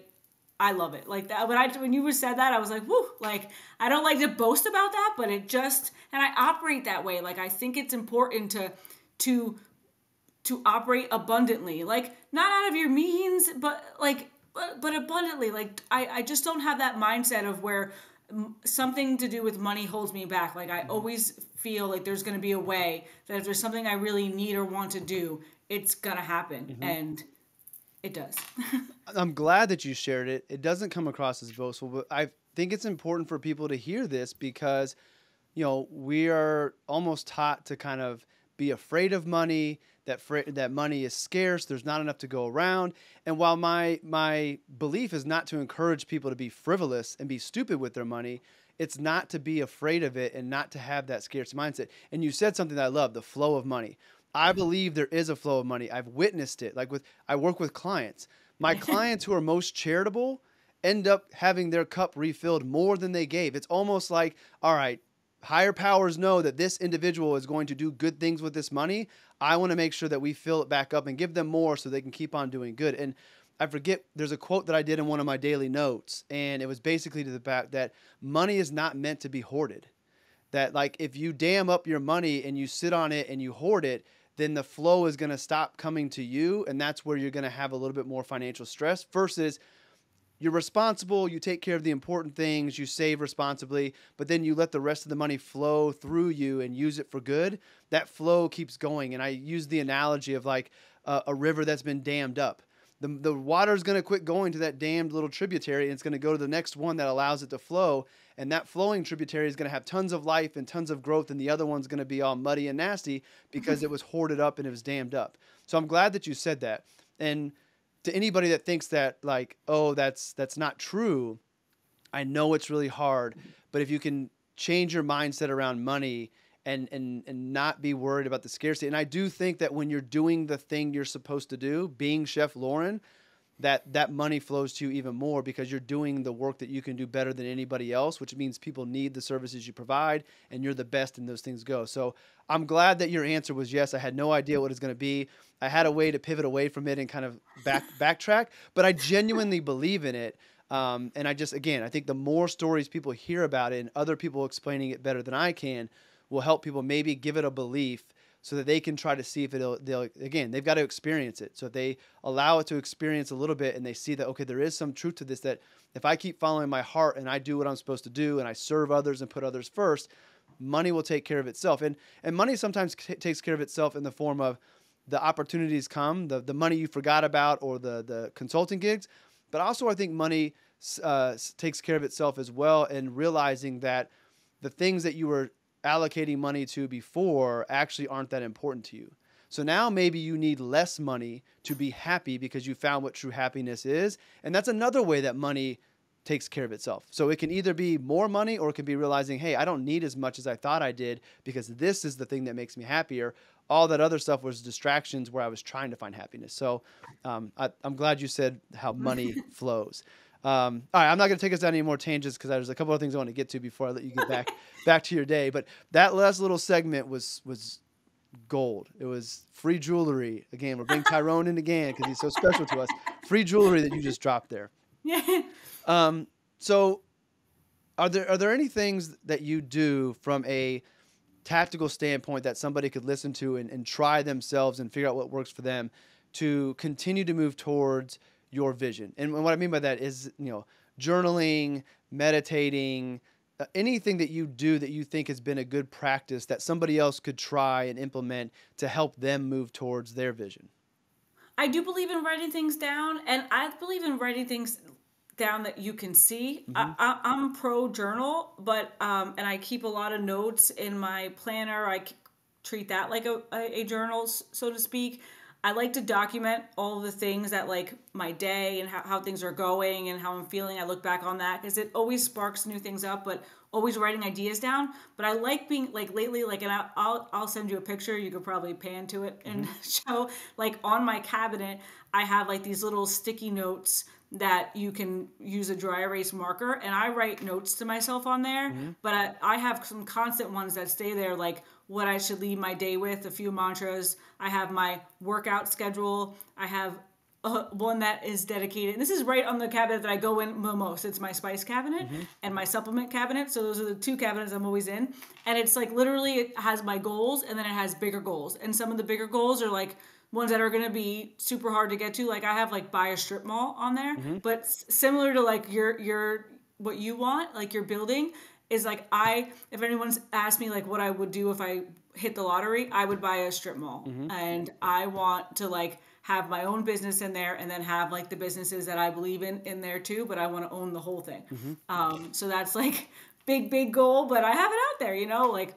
I love it. Like that, when you said that, I was like, whoo, like, I don't like to boast about that, but it just, and I operate that way. Like, I think it's important to operate abundantly, like not out of your means, but like, but abundantly. Like, I just don't have that mindset of where something to do with money holds me back. Like, I always feel like there's going to be a way that if there's something I really need or want to do, it's going to happen. And it does. I'm glad that you shared it. It doesn't come across as boastful, but I think it's important for people to hear this because, you know, we are almost taught to kind of be afraid of money, that money is scarce, there's not enough to go around. And while my belief is not to encourage people to be frivolous and be stupid with their money, it's not to be afraid of it and not to have that scarce mindset. And you said something that I love, the flow of money. I believe there is a flow of money. I've witnessed it. I work with clients. My clients who are most charitable end up having their cup refilled more than they gave. It's almost like, all right, higher powers know that this individual is going to do good things with this money. I want to make sure that we fill it back up and give them more so they can keep on doing good. And I forget, there's a quote that I did in one of my daily notes, and it was basically to the fact that money is not meant to be hoarded. That like if you dam up your money and you sit on it and you hoard it, then the flow is going to stop coming to you, and that's where you're going to have a little bit more financial stress versus you're responsible, you take care of the important things, you save responsibly, but then you let the rest of the money flow through you and use it for good. That flow keeps going, and I use the analogy of like a river that's been dammed up. the water's going to quit going to that damned little tributary, and it's going to go to the next one that allows it to flow. And that flowing tributary is going to have tons of life and tons of growth, and the other one's going to be all muddy and nasty because it was hoarded up and it was dammed up. So I'm glad that you said that. And to anybody that thinks that, like, oh, that's not true, I know it's really hard, but if you can change your mindset around money and not be worried about the scarcity. And I do think that when you're doing the thing you're supposed to do, being Chef Lauren, that money flows to you even more because you're doing the work that you can do better than anybody else, which means people need the services you provide, and you're the best and those things go. So I'm glad that your answer was yes. I had no idea what it was going to be. I had a way to pivot away from it and kind of backtrack, but I genuinely believe in it. And I just, again, I think the more stories people hear about it and other people explaining it better than I can will help people maybe give it a belief so that they can try to see if again, they've got to experience it. So if they allow it to experience a little bit and they see that, okay, there is some truth to this, that if I keep following my heart and I do what I'm supposed to do and I serve others and put others first, money will take care of itself. And money sometimes takes care of itself in the form of the opportunities come, the money you forgot about or the consulting gigs. But also I think money takes care of itself as well in realizing that the things that you were allocating money to before actually aren't that important to you. So now maybe you need less money to be happy because you found what true happiness is. And that's another way that money takes care of itself. So it can either be more money or it can be realizing, hey, I don't need as much as I thought I did because this is the thing that makes me happier. All that other stuff was distractions where I was trying to find happiness. So I'm glad you said how money flows. All right, I'm not going to take us down any more tangents because there's a couple of things I want to get to before I let you get back to your day. But that last little segment was gold. It was free jewelry. Again, we're bringing Tyrone in again because he's so special to us. Free jewelry that you just dropped there. Yeah. So are there any things that you do from a tactical standpoint that somebody could listen to and try themselves and figure out what works for them to continue to move towards your vision? And what I mean by that is, journaling, meditating, anything that you do that you think has been a good practice that somebody else could try and implement to help them move towards their vision. I do believe in writing things down, and I believe in writing things down that you can see. Mm-hmm. I'm pro journal, but and I keep a lot of notes in my planner. I treat that like a journal, so to speak. I like to document all the things that, like, my day and how things are going and how I'm feeling. I look back on that because it always sparks new things up, but always writing ideas down. But I like being, like, lately, like, and I'll send you a picture. You could probably pan to it and show, like, on my cabinet, I have, like, these little sticky notes that you can use a dry erase marker, and I write notes to myself on there, but I have some constant ones that stay there, like what I should leave my day with, a few mantras. I have my workout schedule. I have one that is dedicated. And this is right on the cabinet that I go in the most. It's my spice cabinet and my supplement cabinet. So those are the two cabinets I'm always in. And it's like literally it has my goals and then it has bigger goals. And some of the bigger goals are like ones that are going to be super hard to get to. Like I have like buy a strip mall on there, but similar to like your what you want, like your building is like if anyone's asked me like what I would do if I hit the lottery, I would buy a strip mall. And I want to like have my own business in there and then have like the businesses that I believe in there too, but I want to own the whole thing. So that's like big goal, but I have it out there, like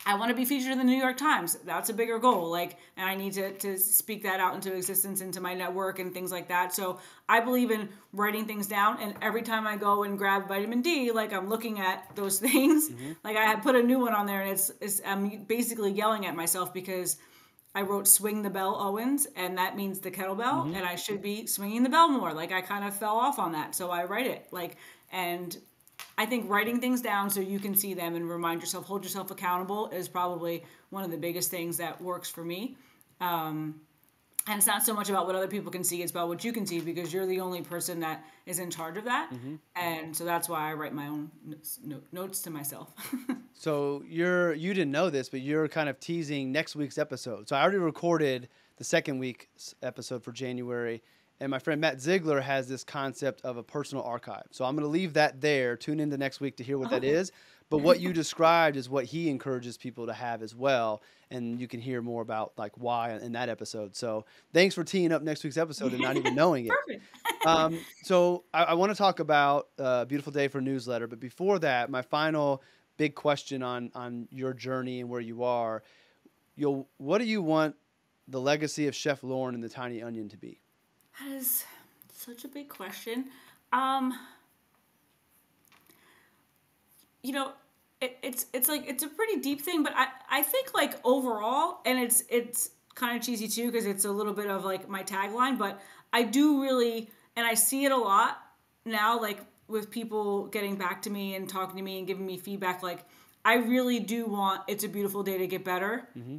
I want to be featured in the New York Times. That's a bigger goal. Like, and I need to speak that out into existence, into my network and things like that. So I believe in writing things down. And every time I go and grab vitamin D, like I'm looking at those things. Like I had put a new one on there and I'm basically yelling at myself because I wrote swing the bell Owens, and that means the kettlebell. And I should be swinging the bell more. Like I kind of fell off on that. So I write it and I think writing things down so you can see them and remind yourself, hold yourself accountable is probably one of the biggest things that works for me. And it's not so much about what other people can see, it's about what you can see because you're the only person that is in charge of that. And so that's why I write my own notes to myself. So you didn't know this, but you're kind of teasing next week's episode. So I already recorded the second week's episode for January, And my friend Matt Ziegler has this concept of a personal archive. So I'm going to leave that there. Tune into next week to hear what that Oh. is. But what you described is what he encourages people to have as well. And you can hear more about like why in that episode. So thanks for teeing up next week's episode and not even knowing it. Perfect. So I want to talk about Beautiful Day for Newsletter. But before that, my final big question on your journey and where you are, what do you want the legacy of Chef Lauren and the Tiny Onion to be? That is such a big question. You know, it's like it's a pretty deep thing, but I think like overall, and it's kind of cheesy too because it's a little bit of like my tagline, but I do really, and I see it a lot now, like with people getting back to me and talking to me and giving me feedback. Like I really do want It's a Beautiful Day to get better. Mm-hmm.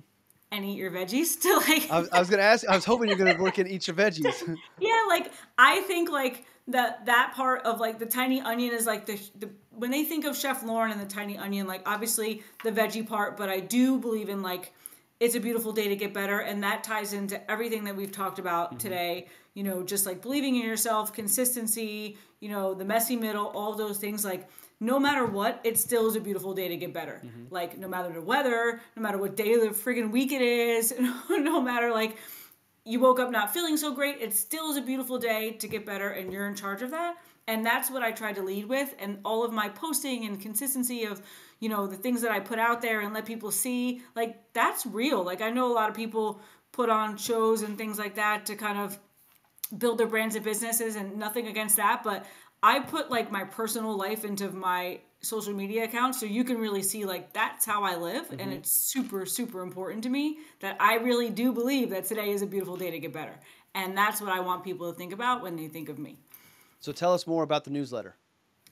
And eat your veggies to like. I was gonna ask. I was hoping you're gonna work in eat your veggies. Yeah, like I think like that part of like the tiny onion is like the when they think of Chef Lauren and the tiny onion, like obviously the veggie part, but I do believe in like It's a Beautiful Day to get better, and that ties into everything that we've talked about today. You know, just like believing in yourself, consistency. You know, the messy middle, all those things like. No matter what, it still is a beautiful day to get better. Mm-hmm. Like, no matter the weather, no matter what day of the friggin' week it is, no matter, like, you woke up not feeling so great, it still is a beautiful day to get better, and you're in charge of that. And that's what I tried to lead with. And all of my posting and consistency of, you know, the things that I put out there and let people see, like, that's real. Like, I know a lot of people put on shows and things like that to kind of build their brands and businesses, and nothing against that, but I put like my personal life into my social media account so you can really see like that's how I live. And it's super, super important to me that I really do believe that today is a beautiful day to get better. And that's what I want people to think about when they think of me. So tell us more about the newsletter.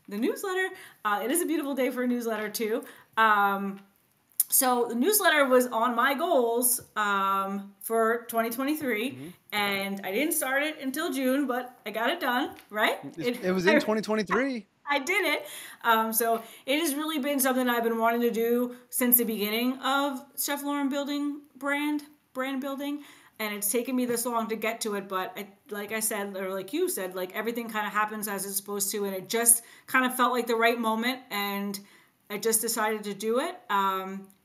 The newsletter, it is a beautiful day for a newsletter too. So the newsletter was on my goals for 2023, and I didn't start it until June, but I got it done, right? It was in 2023. I did it. So it has really been something I've been wanting to do since the beginning of Chef Lauren building brand building, and it's taken me this long to get to it, but like I said, or like you said, like everything kind of happens as it's supposed to, and it just kind of felt like the right moment, and I just decided to do it.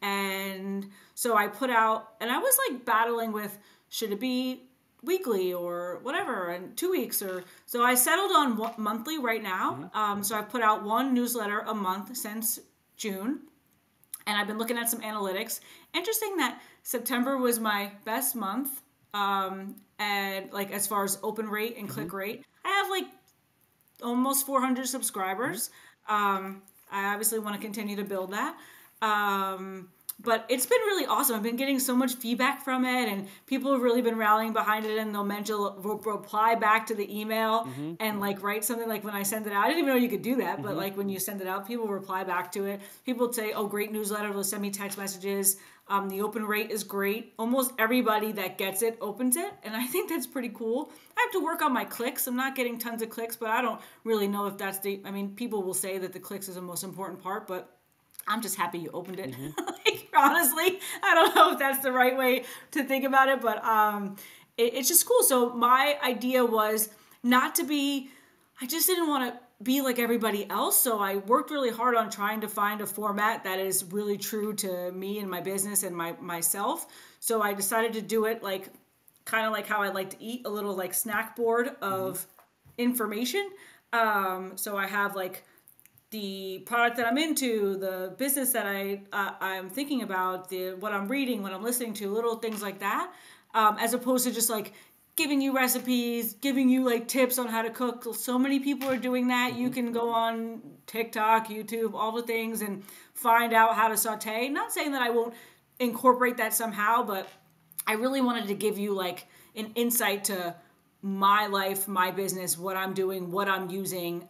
And so I put out, and I was like battling with, should it be weekly or whatever, and 2 weeks or, so I settled on monthly right now. So I've put out one newsletter a month since June, and I've been looking at some analytics. Interesting that September was my best month. And like, as far as open rate and click rate, I have like almost 400 subscribers. I obviously want to continue to build that. But it's been really awesome. I've been getting so much feedback from it, and people have really been rallying behind it, and they'll reply back to the email and like write something like when I send it out. I didn't even know you could do that, but like when you send it out, people reply back to it. People say, oh, great newsletter. They'll send me text messages. The open rate is great. Almost everybody that gets it opens it, and I think that's pretty cool. I have to work on my clicks. I'm not getting tons of clicks, but I don't really know if that's I mean, people will say that the clicks is the most important part, but I'm just happy you opened it. Like, honestly, I don't know if that's the right way to think about it, but it's just cool. So my idea was not to be, I just didn't want to be like everybody else. So I worked really hard on trying to find a format that is really true to me and my business and myself. So I decided to do it like kind of like how I like to eat, a little like snack board of information. So I have like the product that I'm into, the business that I'm thinking about, what I'm reading, what I'm listening to, little things like that, as opposed to just like giving you recipes, giving you like tips on how to cook. So many people are doing that. You can go on TikTok, YouTube, all the things, and find out how to saute. Not saying that I won't incorporate that somehow, but I really wanted to give you like an insight to my life, my business, what I'm doing, what I'm using.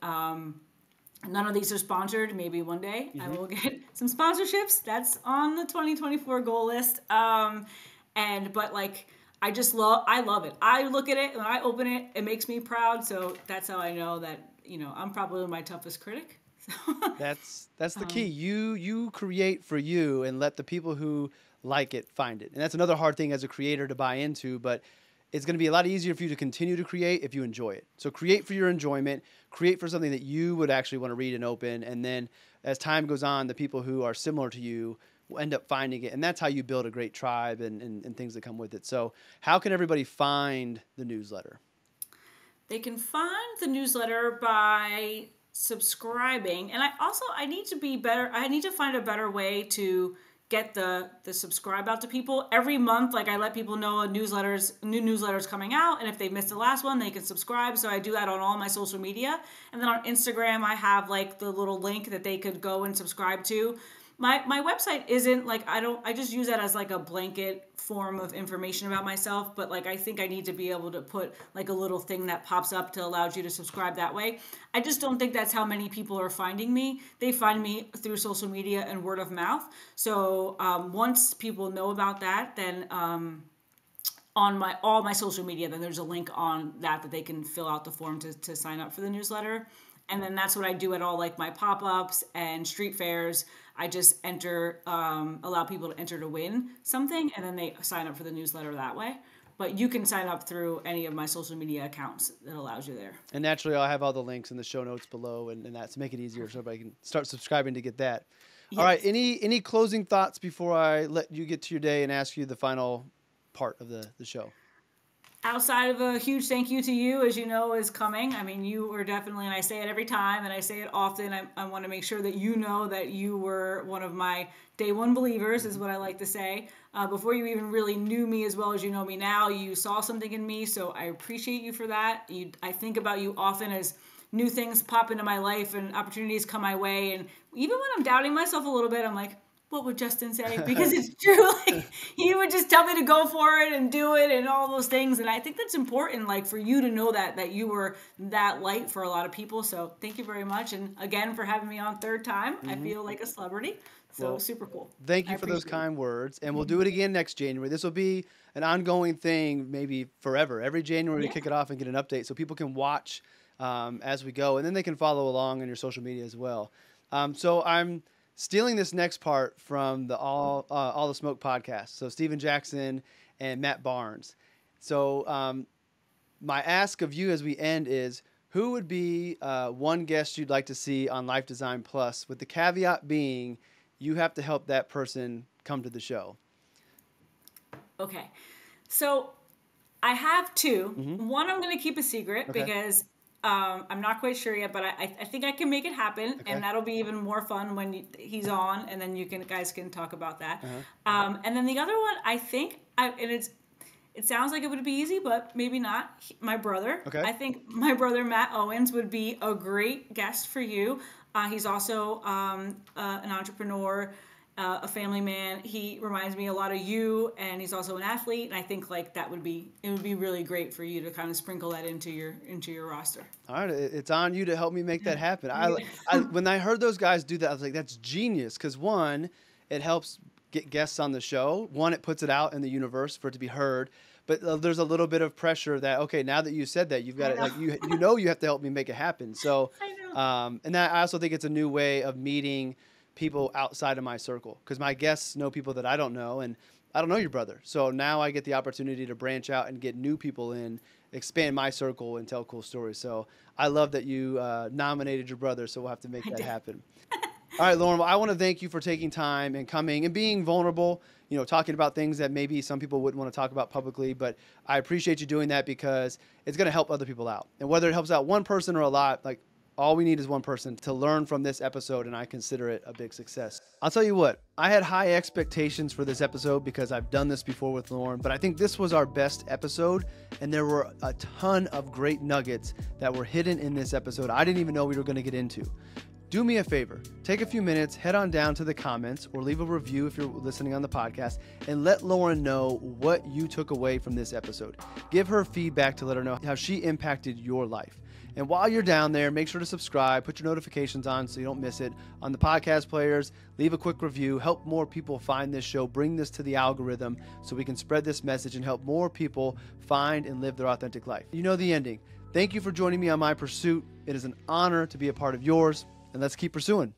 None of these are sponsored. Maybe one day I will get some sponsorships. That's on the 2024 goal list. But like, I love it. I look at it, when I open it, it makes me proud. So that's how I know that, you know, I'm probably my toughest critic. So, that's the key. You create for you and let the people who like it find it. And that's another hard thing as a creator to buy into, but it's going to be a lot easier for you to continue to create if you enjoy it. So create for your enjoyment, create for something that you would actually want to read and open. And then as time goes on, the people who are similar to you will end up finding it. And that's how you build a great tribe and things that come with it. So how can everybody find the newsletter? They can find the newsletter by subscribing. And I need to be better. I need to find a better way to get the subscribe out to people. Every month, like I let people know new newsletters coming out, and if they missed the last one, they can subscribe. So I do that on all my social media. And then on Instagram, I have like the little link that they could go and subscribe to. My website isn't like, I just use that as like a blanket form of information about myself, but like I think I need to be able to put like a little thing that pops up to allow you to subscribe that way. I just don't think that's how many people are finding me. They find me through social media and word of mouth. So once people know about that, then on all my social media, then there's a link on that they can fill out the form to sign up for the newsletter. And then that's what I do at all like my pop-ups and street fairs. I just allow people to enter to win something, and then they sign up for the newsletter that way. But you can sign up through any of my social media accounts that allows you there. And naturally, I'll have all the links in the show notes below and that to make it easier so everybody can start subscribing to get that. Yes. All right, any closing thoughts before I let you get to your day and ask you the final part of the show? Outside of a huge thank you to you, as you know, is coming. I mean, you were definitely, and I say it every time, and I say it often, I want to make sure that you know that you were one of my day one believers, is what I like to say. Before you even really knew me as well as you know me now, you saw something in me, so I appreciate you for that. I think about you often as new things pop into my life and opportunities come my way, and even when I'm doubting myself a little bit, I'm like, what would Justin say? Because it's true. Like, he would just tell me to go for it and do it and all those things. And I think that's important, like for you to know that you were that light for a lot of people. So thank you very much. And again, for having me on third time, I feel like a celebrity. So super cool. Thank you for those kind words. And we'll do it again next January. This will be an ongoing thing, maybe forever. Every January we kick it off and get an update so people can watch as we go. And then they can follow along on your social media as well. So I'm stealing this next part from the All the Smoke podcast. So Steven Jackson and Matt Barnes. So my ask of you as we end is, who would be one guest you'd like to see on Life Design Plus, with the caveat being you have to help that person come to the show? Okay. So I have two. One I'm going to keep a secret because I'm not quite sure yet, but I think I can make it happen, and that'll be even more fun when he's on, and then guys can talk about that. And then the other one, I think, it sounds like it would be easy, but maybe not. My brother. I think my brother Matt Owens would be a great guest for you. He's also an entrepreneur, a family man. He reminds me a lot of you, and he's also an athlete. And I think like it would be really great for you to kind of sprinkle that into your roster. All right, it's on you to help me make that happen. I when I heard those guys do that, I was like, that's genius. Because one, it helps get guests on the show. One, it puts it out in the universe for it to be heard. But there's a little bit of pressure that, okay, now that you said that, you've got to, like, you have to help me make it happen. So, and that, I also think it's a new way of meeting people outside of my circle, because my guests know people that I don't know, and I don't know your brother. So now I get the opportunity to branch out and get new people in, expand my circle, and tell cool stories. So I love that you nominated your brother, so we'll have to make that happen. All right, Lauren, well, I want to thank you for taking time and coming and being vulnerable, talking about things that maybe some people wouldn't want to talk about publicly, but I appreciate you doing that because it's going to help other people out. And whether it helps out one person or a lot, like, all we need is one person to learn from this episode, and I consider it a big success. I'll tell you what, I had high expectations for this episode because I've done this before with Lauren, but I think this was our best episode, and there were a ton of great nuggets that were hidden in this episode I didn't even know we were going to get into. Do me a favor, take a few minutes, head on down to the comments or leave a review if you're listening on the podcast, and let Lauren know what you took away from this episode. Give her feedback to let her know how she impacted your life. And while you're down there, make sure to subscribe, put your notifications on so you don't miss it on the podcast players, leave a quick review, help more people find this show, bring this to the algorithm so we can spread this message and help more people find and live their authentic life. You know the ending. Thank you for joining me on my pursuit. It is an honor to be a part of yours, and let's keep pursuing.